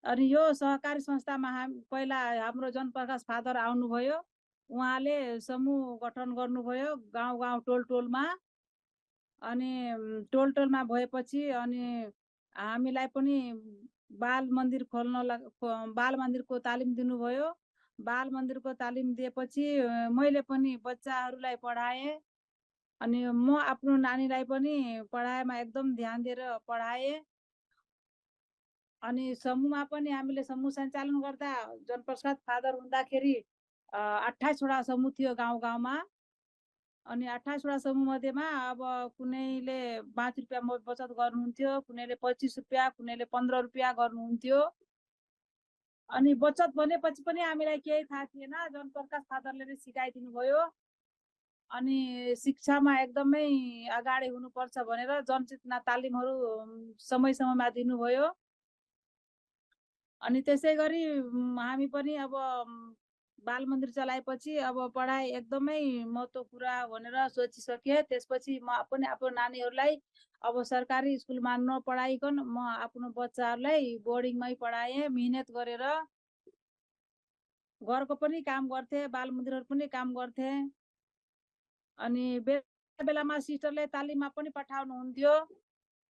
अनि यो सहकारी संस्थामा पहिला हाम्रो जनप्रकाश फादर आउनुभयो। उहाँले समूह गठन गर्नुभयो गाउँ टोलमा। अनि टोलमा भएपछि अनि हामीलाई पनि बाल मन्दिर बाल मन्दिरको तालिम दिनुभयो। बाल मन्दिरको तालिम दिएपछि मैले पनि बच्चाहरूलाई पढाएँ। अनि म आफ्नो नानीलाई पनि पढाइमा एकदम ध्यान दिएर पढाएँ। अनि समूहमा पनि हामीले समूह सञ्चालन गर्दा जनप्रसाद फादर हुँदाखेरि 28 वटा समूह थियो गाउँमा। अनि 28 वटा समूह मध्येमा अब कुनैले 5 रुपैयाँ बचत गर्नुहुन्थ्यो, कुनैले 25 रुपैयाँ, कुनैले 15 रुपैयाँ गर्नुहुन्थ्यो। अनि बचत भनेपछि पनि हामीलाई केही थाहा थिएन। जनप्रकाश फादरले नै सिकाइदिनु भयो। अनि शिक्षामा एकदमै अगाडि हुनुपर्छ भनेर जनचेतना तालिमहरु समयमा दिनुभयो। अनि त्यसै गरी हामी पनि अब बाल मन्दिर चलाएपछि अब पढाइ एकदमै महत्त्व कुरा भनेर सोचिसके। त्यसपछि म पनि आफ्नो नानीहरूलाई अब सरकारी स्कुलमा नपढाइकन म आफ्नो बच्चाहरूलाई बोर्डिङमै पढाएँ। मेहनत गरेर घरको पनि काम गर्थे, बाल मन्दिरहरु पनि काम गर्थे। अनि बेलामा सिस्टरले तालिममा पनि पठाउनुहुन्थ्यो।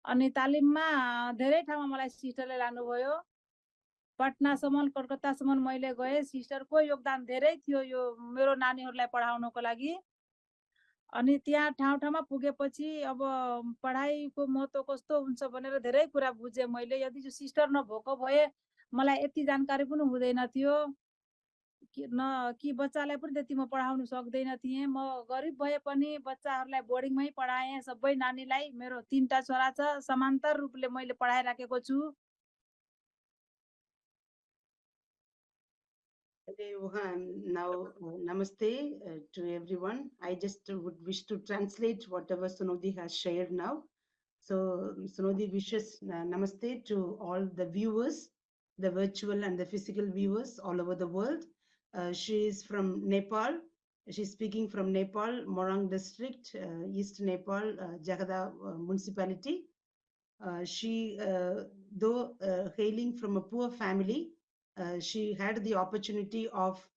अनि तालिममा धेरै ठाउँमा मलाई सिस्टरले लानुभयो। पटनासम्म, कलकत्तासम्म मैले गएँ। सिस्टरको योगदान धेरै थियो यो मेरो नानीहरूलाई पढाउनको लागि। अनि त्यहाँ ठाउँमा पुगेपछि अब पढाइको महत्त्व कस्तो हुन्छ भनेर धेरै कुरा बुझेँ मैले। यदि जो सिस्टर नभएको भए मलाई यति जानकारी पनि हुँदैन थियो कि बच्चालाई पनि त्यति म पढाउन सक्दैन थिएँ। म गरिब भए पनि बच्चाहरूलाई बोर्डिङमै पढाएँ। सबै नानीलाई मेरो 3टा छोरा छ, समान्तर रूपले मैले पढाइराखेको छु। Now, namaste to everyone. I just would wish to translate whatever Sunodi has shared now. So Sunodi wishes namaste to all the viewers, the virtual and the physical viewers all over the world. She is from Nepal She's speaking from Nepal, Morang district, East Nepal, Jagada municipality. She, though hailing from a poor family, she had the opportunity of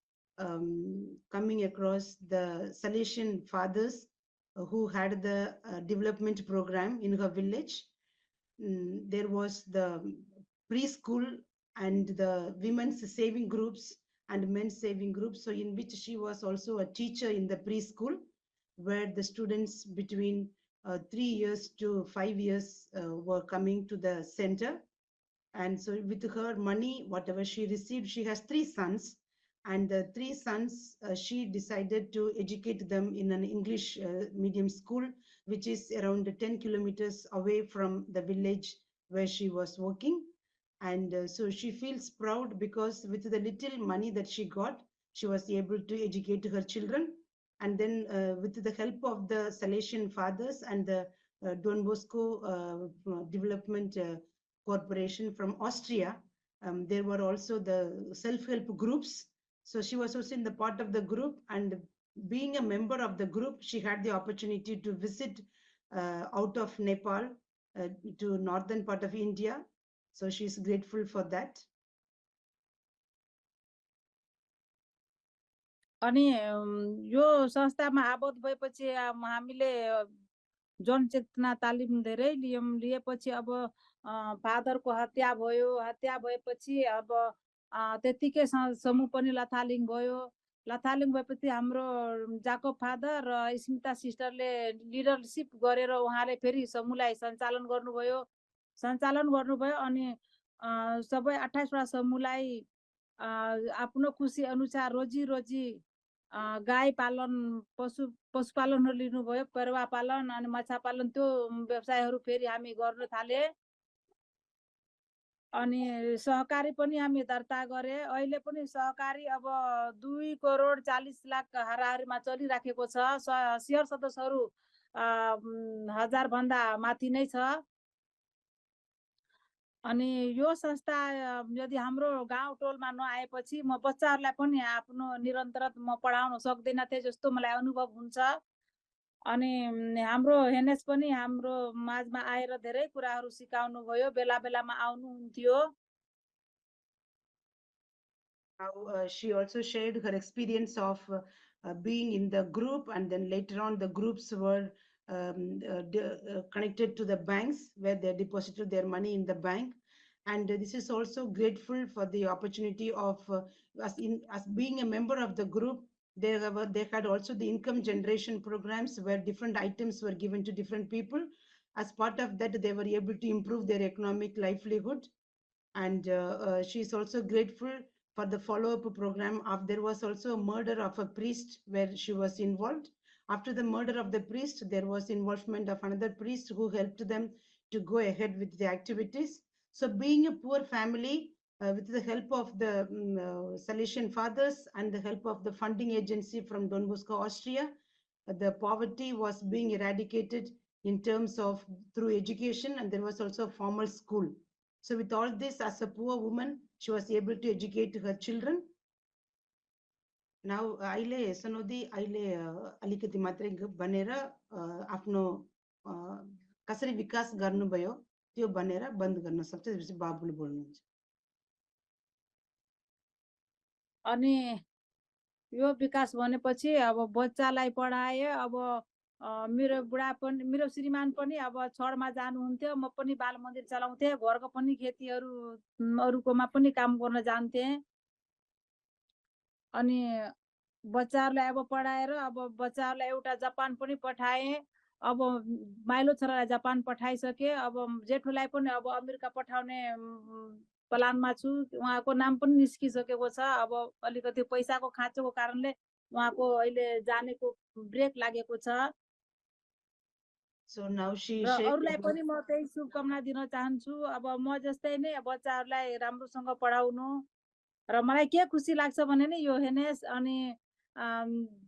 coming across the Salesian fathers who had the development program in her village. There was the preschool and the women's saving groups and men's saving groups. So in which she was also a teacher in the preschool, where the students between 3 years to 5 years were coming to the center. And so with her money, whatever she received, she has 3 sons. And the 3 sons, she decided to educate them in an English medium school, which is around 10 kilometers away from the village where she was working. And so she feels proud because with the little money that she got, she was able to educate her children. And then with the help of the Salesian fathers and the Don Bosco Development Corporation from Austria, there were also the self-help groups. So she was also in the part of the group, and being a member of the group, she had the opportunity to visit out of Nepal to northern part of India. So she's grateful for that. अनि यो संस्थामा आबद्ध भएपछि हामीले जनचेतना तालिम धेरै लिएपछि अब फादरको हत्या भयो। हत्या भएपछि अब त्यतिकै समूह पनि लथालिङ भयो। लथालिङ भएपछि हाम्रो जाकोब फादर र स्मिता सिस्टरले लिडरसिप गरेर उहाँले फेरि समूहलाई सञ्चालन गर्नुभयो। अनि सबै 28 वटा समूहलाई आफ्नो खुसी अनुसार रोजी गाई पालन, पशुपालनहरू लिनुभयो, परेवा पालन अनि माछा पालन, त्यो व्यवसायहरू फेरि हामी गर्न थाले। अनि सहकारी पनि हामी दर्ता गरे। अहिले पनि सहकारी अब 2 करोड 40 लाख हाराहारीमा चलिराखेको छ। शेयर सदस्यहरू 1000 भन्दा माथि नै छ। अनि यो संस्था यदि हाम्रो गाउँ टोलमा नआएपछि म बच्चाहरूलाई पनि आफ्नो निरन्तर म पढाउन सक्दैन थिएँ जस्तो मलाई अनुभव हुन्छ। अनि हाम्रो हेनेस पनि हाम्रो माझमा आएर धेरै कुराहरू सिकाउनु भयो। बेला बेलामा आउनुहुन्थ्यो। Now, she also shared her experience of being in the group, and then later on the groups were connected to the banks where they deposited their money in the bank. And this is also grateful for the opportunity of as being a member of the group. They had also the income generation programs where different items were given to different people. As part of that, they were able to improve their economic livelihood. And she's also grateful for the follow-up program. There was also a murder of a priest where she was involved. After the murder of the priest, there was involvement of another priest who helped them to go ahead with the activities. So being a poor family, with the help of the Salesian fathers and the help of the funding agency from Don Bosco, Austria, the poverty was being eradicated in terms of through education, and there was also a formal school. So with all this, as a poor woman, she was able to educate her children. Now, अहिले सनोदी अहिले अलिकति मात्रै बनेर आफ्नो कसरी विकास गर्नुभयो त्यो बनेर बन्द गर्न सक्छ। त्यसपछि बाबुले बोल्नुहुन्छ। अनि यो विकास भनेपछि अब बच्चालाई पढाए। अब मेरो बुढा पनि, मेरो श्रीमान पनि अब छडमा जानुहुन्थ्यो। म पनि बाल मन्दिर चलाउँथे। घरको पनि खेतीहरू अरूकोमा पनि काम गर्न जान्थे। अनि बच्चाहरूलाई अब पढाएर अब बच्चाहरूलाई एउटा जापान पनि पठाए। अब माइलो छोरालाई जापान पठाइसके। अब जेठोलाई पनि अब अमेरिका पठाउने प्लानमा छु। उहाँको नाम पनि निस्किसकेको छ। अब अलिकति पैसाको खाँचोको कारणले उहाँको अहिले जानेको ब्रेक लागेको छ। So now she अरूलाई पनि म त्यही शुभकामना दिन चाहन्छु। अब म जस्तै नै बच्चाहरूलाई राम्रोसँग पढाउनु। र मलाई के खुसी लाग्छ भने नि यो हेनेस अनि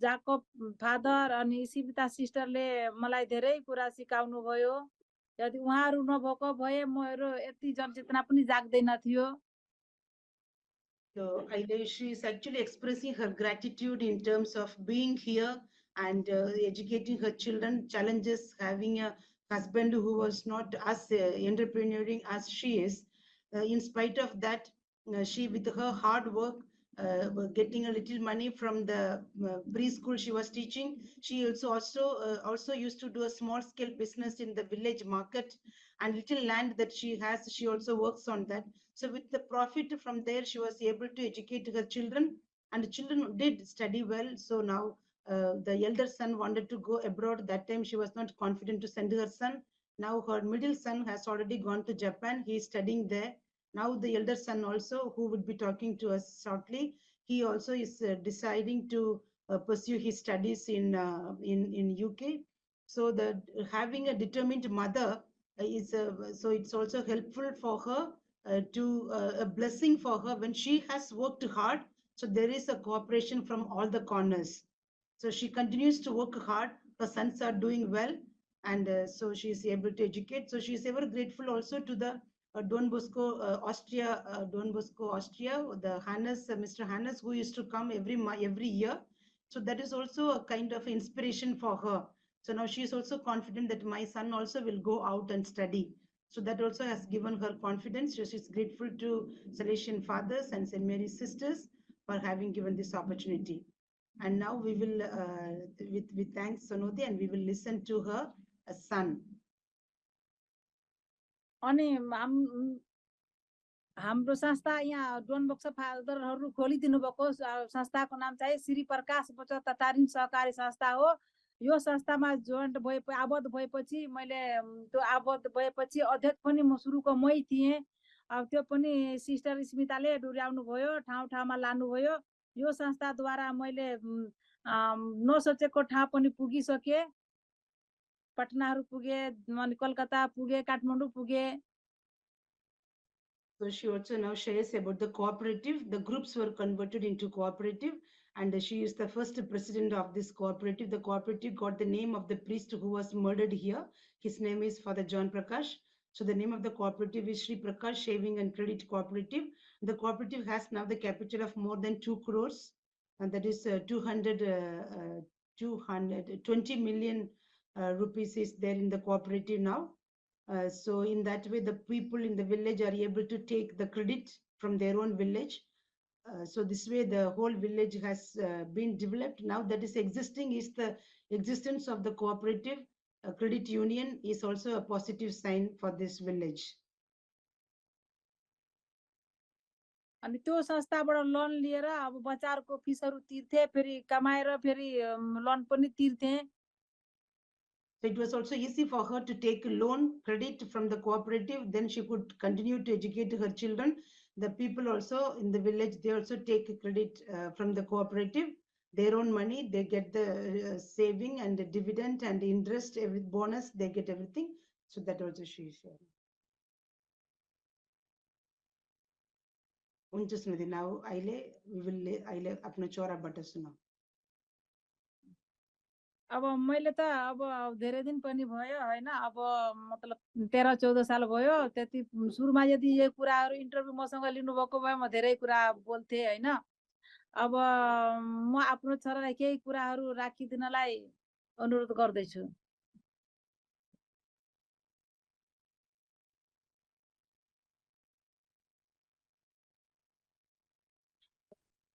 जाकोब फादर अनि स्मिता सिस्टरले मलाई धेरै कुरा सिकाउनु भयो। यदि उहाँहरू नभएको भए मेरो यति जनचेतना पनि जाग्दैन थियो। So she is actually expressing her gratitude in terms of being here and educating her children, challenges having a husband who was not as entrepreneuring as she is. In spite of that, she with her hard work, getting a little money from the preschool she was teaching. She also used to do a small scale business in the village market, and little land that she has, she also works on that. So with the profit from there, she was able to educate her children, and the children did study well. So now the elder son wanted to go abroad. That time she was not confident to send her son. Now her middle son has already gone to Japan. He is studying there. Now the elder son also, who would be talking to us shortly, he also is deciding to pursue his studies in UK. So the having a determined mother is so it's also helpful for her to a blessing for her when she has worked hard. So there is a cooperation from all the corners. So she continues to work hard. Her sons are doing well, and so she is able to educate. So she is ever grateful also to the Don Bosco, Austria, Don Bosco, Austria, the Hannes, Mr. Hannes, who used to come every year. So that is also a kind of inspiration for her. So now she is also confident that my son also will go out and study. So that also has given her confidence. So she's grateful to Salesian Fathers and St. Mary's Sisters for having given this opportunity. And now we will, with thanks Sonodi, and we will listen to her son. अनि हाम्रो संस्था यहाँ done बक्सा फादरहरू खोलिदिनु भएको संस्थाको नाम चाहिँ श्री प्रकाश बचत ततारिन सहकारी संस्था हो। यो संस्थामा जोइन्ट आबद्ध भएपछि मैले त्यो आबद्ध भएपछि अध्यक्ष पनि म सुरुको मै थिएँ। अब त्यो पनि सिस्टर स्मिताले डोर्याउनु भयो, ठाउँ ठाउँमा लानुभयो। यो संस्थाद्वारा मैले नसोचेको ठाउँ पनि पुगिसके। पटनाहरू पुगे, कलकत्ता पुगे, काठमाडौँ पुगे। So she also now shares about the cooperative. The groups were converted into cooperative, and she is the first president of this cooperative. The cooperative got the name of the priest who was murdered here. His name is Father John Prakash. So the name of the cooperative is Sri Prakash Shaving and Credit Cooperative. The cooperative has now the capital of more than 2 crores, and that is 220 million rupees is there in the cooperative now. So in that way, the people in the village are able to take the credit from their own village. So this way, the whole village has been developed. Now that is existing is the existence of the cooperative credit union is also a positive sign for this village. अनि त्यो संस्थाबाट loan लिएर अब बच्चाहरूको फिसहरू तिर्थे, फेरि कमाएर फेरि loan पनि तिर्थे। So it was also easy for her to take loan credit from the cooperative. Then she could continue to educate her children. The people also in the village, they also take credit from the cooperative, their own money. They get the saving and the dividend and the interest, every bonus, they get everything. So that also she is sharing. Now, we will apna chora bata suna. अब मैले त अब धेरै दिन पनि भयो हैन, अब मतलब 13-14 साल भयो। त्यति सुरुमा यदि यो कुराहरू इन्टरभ्यु मसँग लिनुभएको भए म धेरै कुरा बोल्थे हैन। अब म आफ्नो छोरालाई केही कुराहरू राखिदिनलाई अनुरोध गर्दैछु।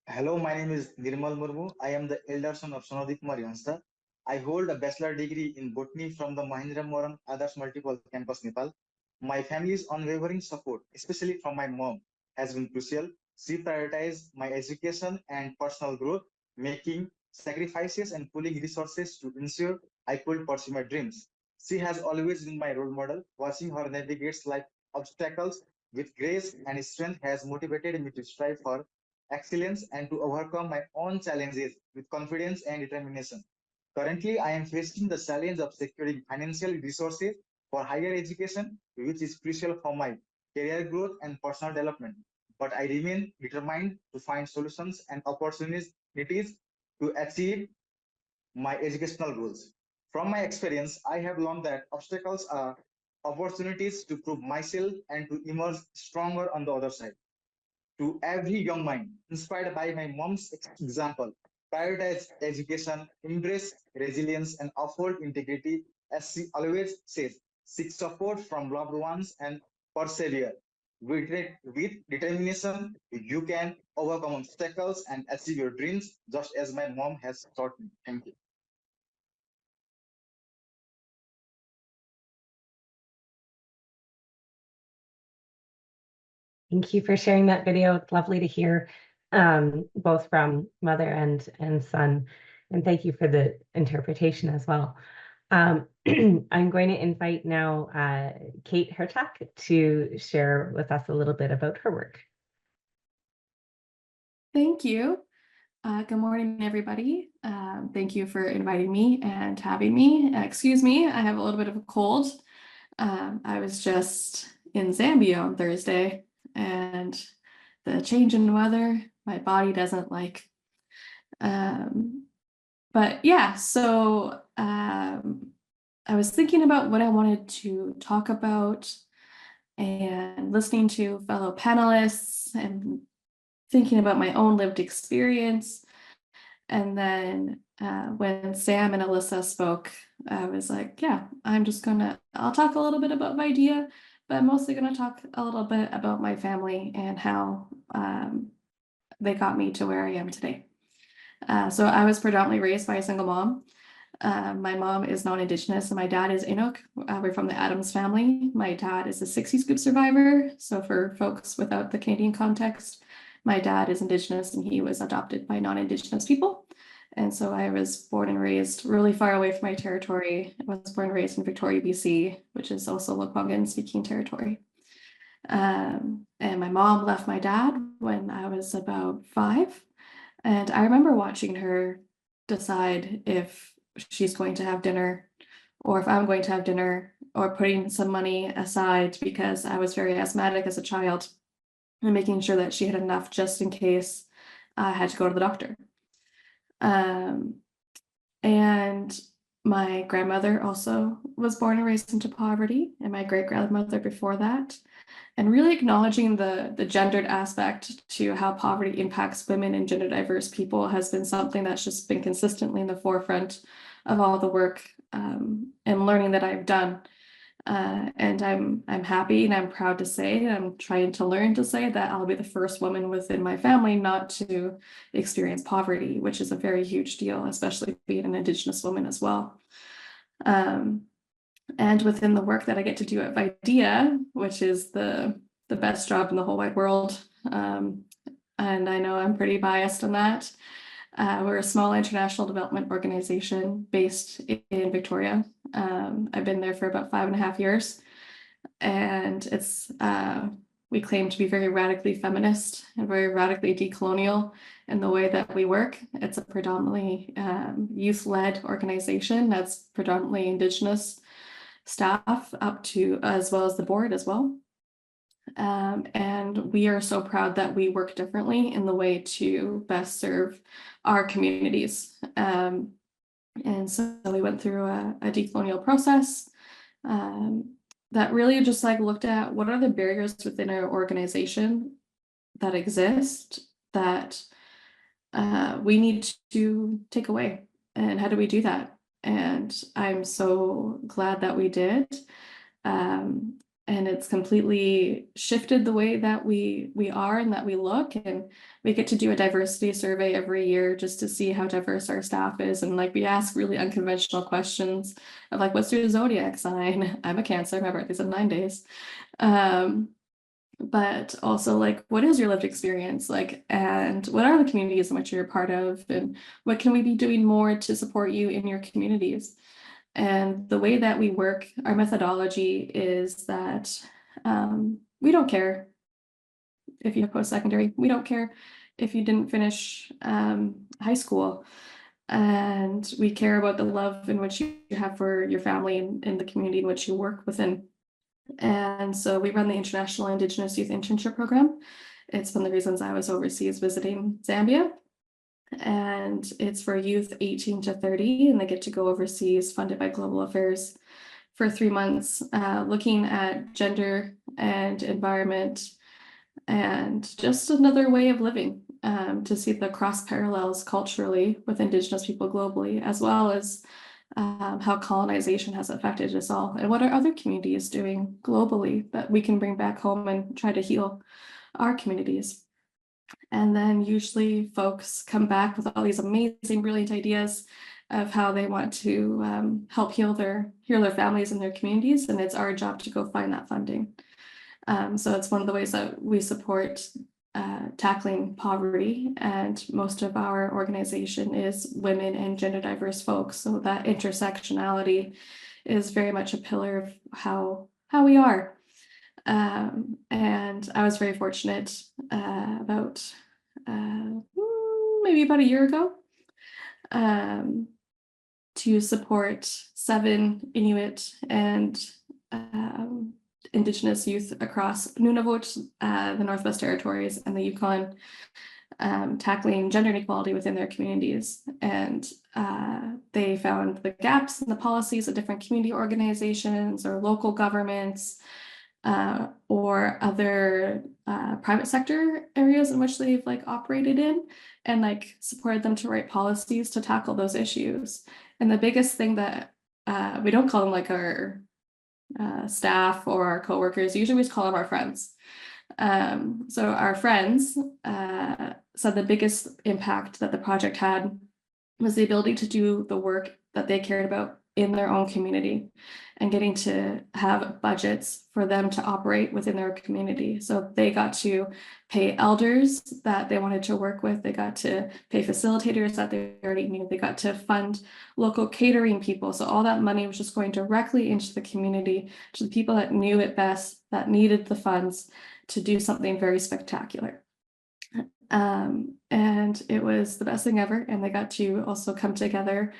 Hello, my name is Nirmal Murmu. I am the elder son of Sonodi Kumar Yonsta. I hold a bachelor degree in botany from the Mahindra Moran Adarsh Multiple Campus, Nepal. My family's unwavering support, especially from my mom, has been crucial. She prioritized my education and personal growth, making sacrifices and pulling resources to ensure I could pursue my dreams. She has always been my role model. Watching her navigate life obstacles with grace and strength has motivated me to strive for excellence and to overcome my own challenges with confidence and determination. Currently, I am facing the challenge of securing financial resources for higher education, which is crucial for my career growth and personal development. But I remain determined to find solutions and opportunities to achieve my educational goals. From my experience, I have learned that obstacles are opportunities to prove myself and to emerge stronger on the other side. to every young mind, inspired by my mom's example. Prioritize education, embrace resilience, and uphold integrity, as she always says. Seek support from loved ones and persevere. With determination, you can overcome obstacles and achieve your dreams, just as my mom has taught me. Thank you. Thank you for sharing that video. It's lovely to hear both from mother and son. And thank you for the interpretation as well. I'm going to invite now Kate Hertak to share with us a little bit about her work. Thank you. Good morning, everybody. Thank you for inviting me and having me. Excuse me, I have a little bit of a cold. I was just in Zambia on Thursday, and the change in weather, my body doesn't like. But yeah, so I was thinking about what I wanted to talk about and listening to fellow panelists and thinking about my own lived experience. And then when Sam and Alyssa spoke, I was like, yeah, I'll talk a little bit about my idea, but I'm mostly gonna talk a little bit about my family and how they got me to where I am today. So I was predominantly raised by a single mom. My mom is non-Indigenous and my dad is Inuk. We're from the Adams family. My dad is a 60s group survivor. So for folks without the Canadian context, my dad is Indigenous and he was adopted by non-Indigenous people. And so I was born and raised really far away from my territory. I was born and raised in Victoria, BC, which is also Lekwungen speaking territory. And my mom left my dad when I was about 5. And I remember watching her decide if she's going to have dinner or if I'm going to have dinner, or putting some money aside because I was very asthmatic as a child and making sure that she had enough just in case I had to go to the doctor. And my grandmother also was born and raised into poverty, and my great-grandmother before that. And really acknowledging the gendered aspect to how poverty impacts women and gender diverse people has been something that's just been consistently in the forefront of all the work and learning that I've done. And I'm happy and I'm proud to say, and I'm trying to learn to say that I'll be the first woman within my family not to experience poverty, which is a very huge deal, especially being an Indigenous woman as well. And within the work that I get to do at Videa, which is the best job in the whole wide world, and I know I'm pretty biased on that. We're a small international development organization based in Victoria. I've been there for about 5.5 years, and it's we claim to be very radically feminist and very radically decolonial in the way that we work. It's a predominantly youth-led organization that's predominantly Indigenous staff up to, as well as the board as well. And we are so proud that we work differently in the way to best serve our communities. And so we went through a decolonial process that really just like looked at what are the barriers within our organization that exist that we need to take away, and how do we do that? And I'm so glad that we did. And it's completely shifted the way that we are and that we look. And we get to do a diversity survey every year just to see how diverse our staff is. And like we ask really unconventional questions of like, what's your zodiac sign? I'm a Cancer, my birthday's in 9 days. But also like, what is your lived experience like, and what are the communities in which you're a part of, and what can we be doing more to support you in your communities? And the way that we work, our methodology is that we don't care if you have post-secondary, we don't care if you didn't finish high school, and we care about the love in which you have for your family and the community in which you work within. And so we run the International Indigenous Youth Internship Program. It's one of the reasons I was overseas visiting Zambia. And it's for youth 18 to 30, and they get to go overseas, funded by Global Affairs, for 3 months, looking at gender and environment and just another way of living, to see the cross parallels culturally with Indigenous people globally, as well as how colonization has affected us all, and what are other communities doing globally that we can bring back home and try to heal our communities. And then usually folks come back with all these amazing, brilliant ideas of how they want to help heal their families and their communities, and it's our job to go find that funding. So it's one of the ways that we support tackling poverty, and most of our organization is women and gender diverse folks. So that intersectionality is very much a pillar of how we are. And I was very fortunate about maybe about a year ago to support 7 Inuit and Indigenous youth across Nunavut, the Northwest Territories, and the Yukon, tackling gender inequality within their communities. And they found the gaps in the policies of different community organizations or local governments, or other private sector areas in which they've operated in, and supported them to write policies to tackle those issues. And the biggest thing that we don't call them our staff or our coworkers, usually we just call them our friends. So our friends said the biggest impact that the project had was the ability to do the work that they cared about in their own community, and getting to have budgets for them to operate within their community. So they got to pay elders that they wanted to work with. They got to pay facilitators that they already knew. They got to fund local catering people. So all that money was just going directly into the community, to the people that knew it best, that needed the funds to do something very spectacular. And it was the best thing ever. And they got to also come together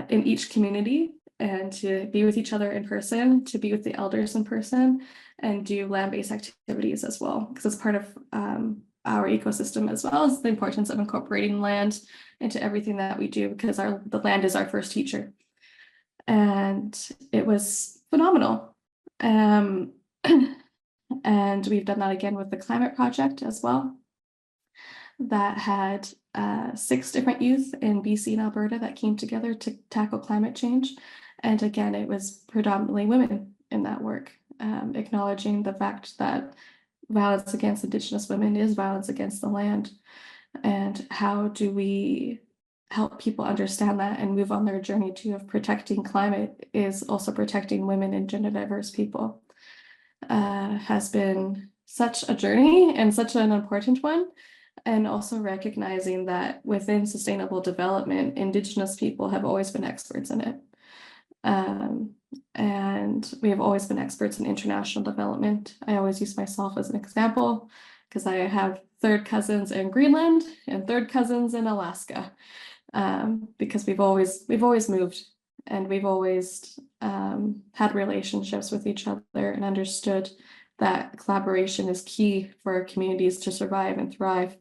in each community and to be with each other in person, to be with the elders in person, and do land-based activities as well, because it's part of our ecosystem, as well as the importance of incorporating land into everything that we do, because the land is our first teacher. And it was phenomenal. And we've done that again with the climate project as well, that had 6 different youth in BC and Alberta that came together to tackle climate change. And again, it was predominantly women in that work, acknowledging the fact that violence against Indigenous women is violence against the land. And how do we help people understand that and move on their journey too of protecting climate is also protecting women and gender diverse people. Has been such a journey and such an important one. And also recognizing that within sustainable development, Indigenous people have always been experts in it. And we have always been experts in international development. I always use myself as an example because I have 3rd cousins in Greenland and 3rd cousins in Alaska, because we've always moved, and we've always had relationships with each other and understood that collaboration is key for our communities to survive and thrive.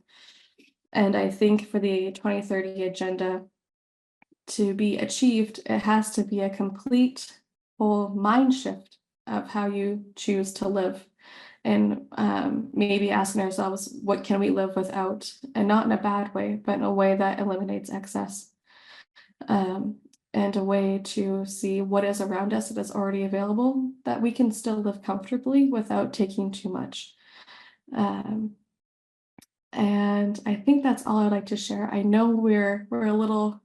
And I think for the 2030 agenda to be achieved, it has to be a complete whole mind shift of how you choose to live. And maybe asking ourselves, what can we live without? And not in a bad way, but in a way that eliminates excess. And a way to see what is around us that is already available, that we can still live comfortably without taking too much. And I think that's all I'd like to share. I know we're a little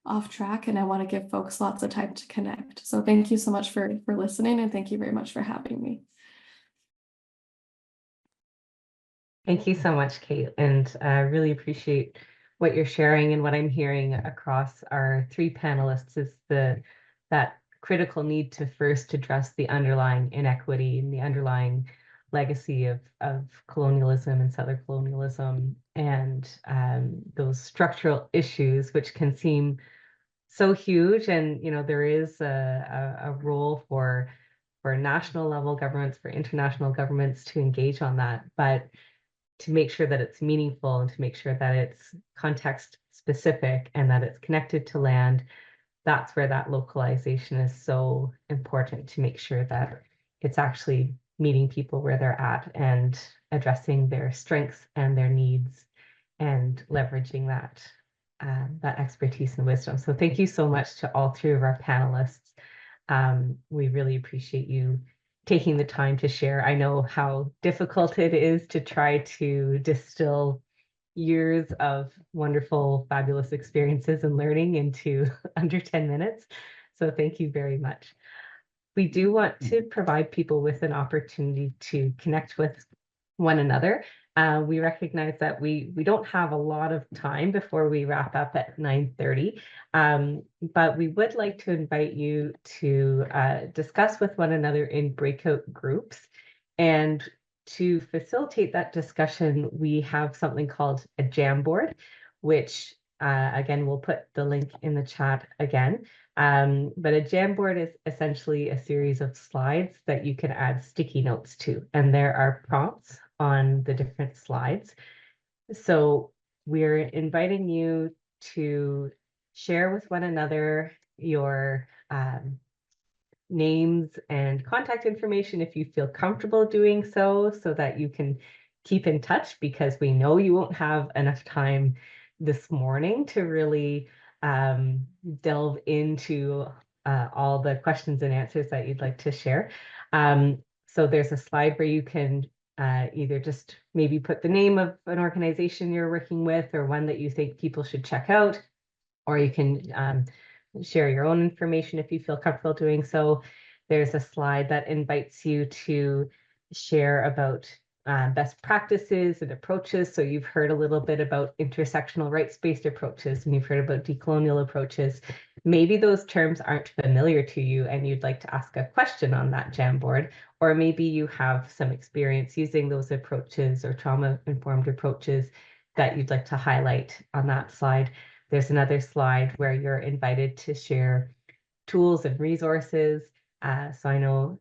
off track, and I want to give folks lots of time to connect. So thank you so much for listening, and thank you very much for having me. Thank you so much, Kate, and I really appreciate what you're sharing. And what I'm hearing across our 3 panelists is that critical need to first address the underlying inequity and the underlying legacy of colonialism and settler colonialism, and those structural issues which can seem so huge. And there is a role for national level governments, for international governments to engage on that, but to make sure that it's meaningful and to make sure that it's context specific and that it's connected to land, that's where that localization is so important, to make sure that it's actually meeting people where they're at and addressing their strengths and their needs and leveraging that that expertise and wisdom. So thank you so much to all three of our panelists. We really appreciate you taking the time to share. I know how difficult it is to try to distill years of wonderful, fabulous experiences and learning into under 10 minutes. So thank you very much. We do want to provide people with an opportunity to connect with one another. We recognize that we don't have a lot of time before we wrap up at 9:30, but we would like to invite you to discuss with one another in breakout groups. And to facilitate that discussion, we have something called a Jamboard, which again, we'll put the link in the chat again. But a Jamboard is essentially a series of slides that you can add sticky notes to, and there are prompts on the different slides. So we're inviting you to share with one another your names and contact information if you feel comfortable doing so, so that you can keep in touch, because we know you won't have enough time this morning to really delve into all the questions and answers that you'd like to share. So there's a slide where you can either just maybe put the name of an organization you're working with or one that you think people should check out, or you can share your own information if you feel comfortable doing so. There's a slide that invites you to share about best practices and approaches. So you've heard a little bit about intersectional rights-based approaches, and you've heard about decolonial approaches. Maybe those terms aren't familiar to you and you'd like to ask a question on that Jamboard, or maybe you have some experience using those approaches or trauma-informed approaches that you'd like to highlight on that slide. There's another slide where you're invited to share tools and resources. So I know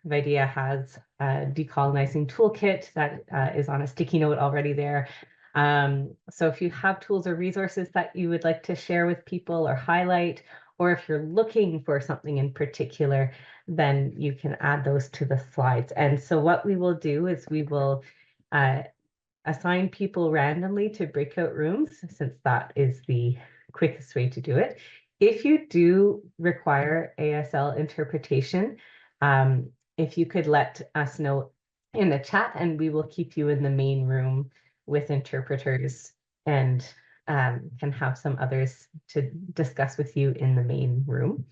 Vidya has a decolonizing toolkit that is on a sticky note already there. So if you have tools or resources that you would like to share with people or highlight, or if you're looking for something in particular, then you can add those to the slides. And so what we will do is we will assign people randomly to breakout rooms, since that is the quickest way to do it. If you do require ASL interpretation, if you could let us know in the chat, and we will keep you in the main room with interpreters, and can have some others to discuss with you in the main room.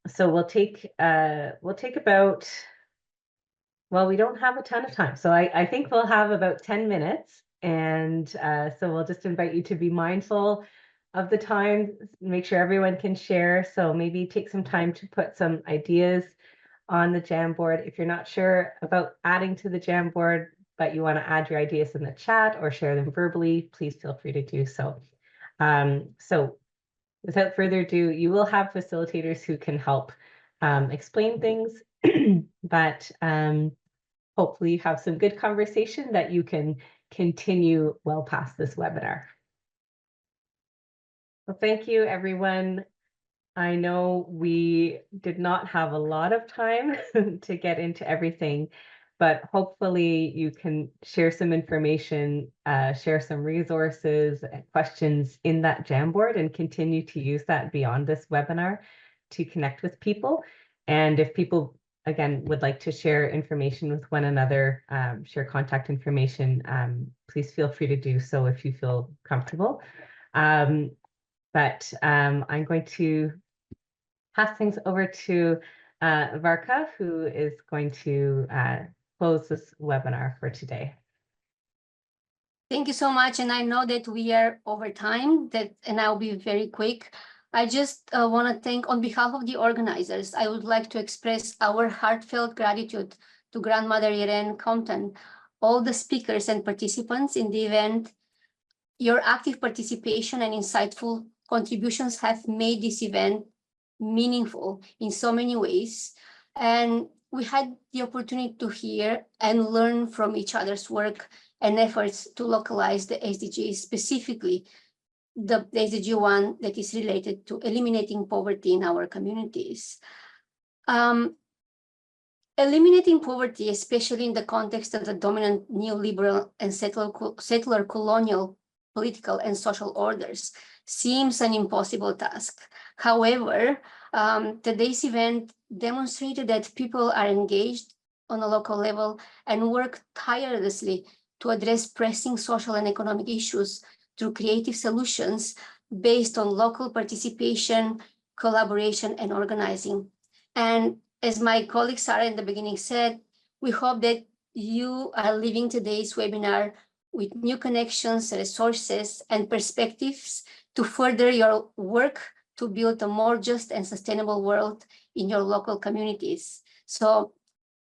So we'll take about, well, we don't have a ton of time, so I think we'll have about 10 minutes. And so we'll just invite you to be mindful of the time, make sure everyone can share. So maybe take some time to put some ideas on the Jamboard. If you're not sure about adding to the Jamboard, but you want to add your ideas in the chat or share them verbally, please feel free to do so. So without further ado, you will have facilitators who can help explain things, but hopefully you have some good conversation that you can continue well past this webinar. Well, thank you, everyone. I know we did not have a lot of time to get into everything, but hopefully you can share some information, share some resources and questions in that Jamboard, and continue to use that beyond this webinar to connect with people. And if people, again, would like to share information with one another, share contact information, please feel free to do so if you feel comfortable. But I'm going to pass things over to Varka, who is going to close this webinar for today. Thank you so much. And I know that we are over time, and I'll be very quick. I just want to thank, on behalf of the organizers, I would like to express our heartfelt gratitude to Grandmother Irene Compton, all the speakers and participants in the event. Your active participation and insightful contributions have made this event meaningful in so many ways. And we had the opportunity to hear and learn from each other's work and efforts to localize the SDGs, specifically the SDG 1 that is related to eliminating poverty in our communities. Eliminating poverty, especially in the context of the dominant neoliberal and settler colonial political and social orders, seems an impossible task. However, today's event demonstrated that people are engaged on a local level and work tirelessly to address pressing social and economic issues through creative solutions based on local participation, collaboration, and organizing. And as my colleague Sarah in the beginning said, we hope that you are leaving today's webinar with new connections, resources, and perspectives to further your work to build a more just and sustainable world in your local communities. So,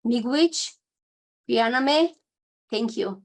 miigwech, pianame, thank you.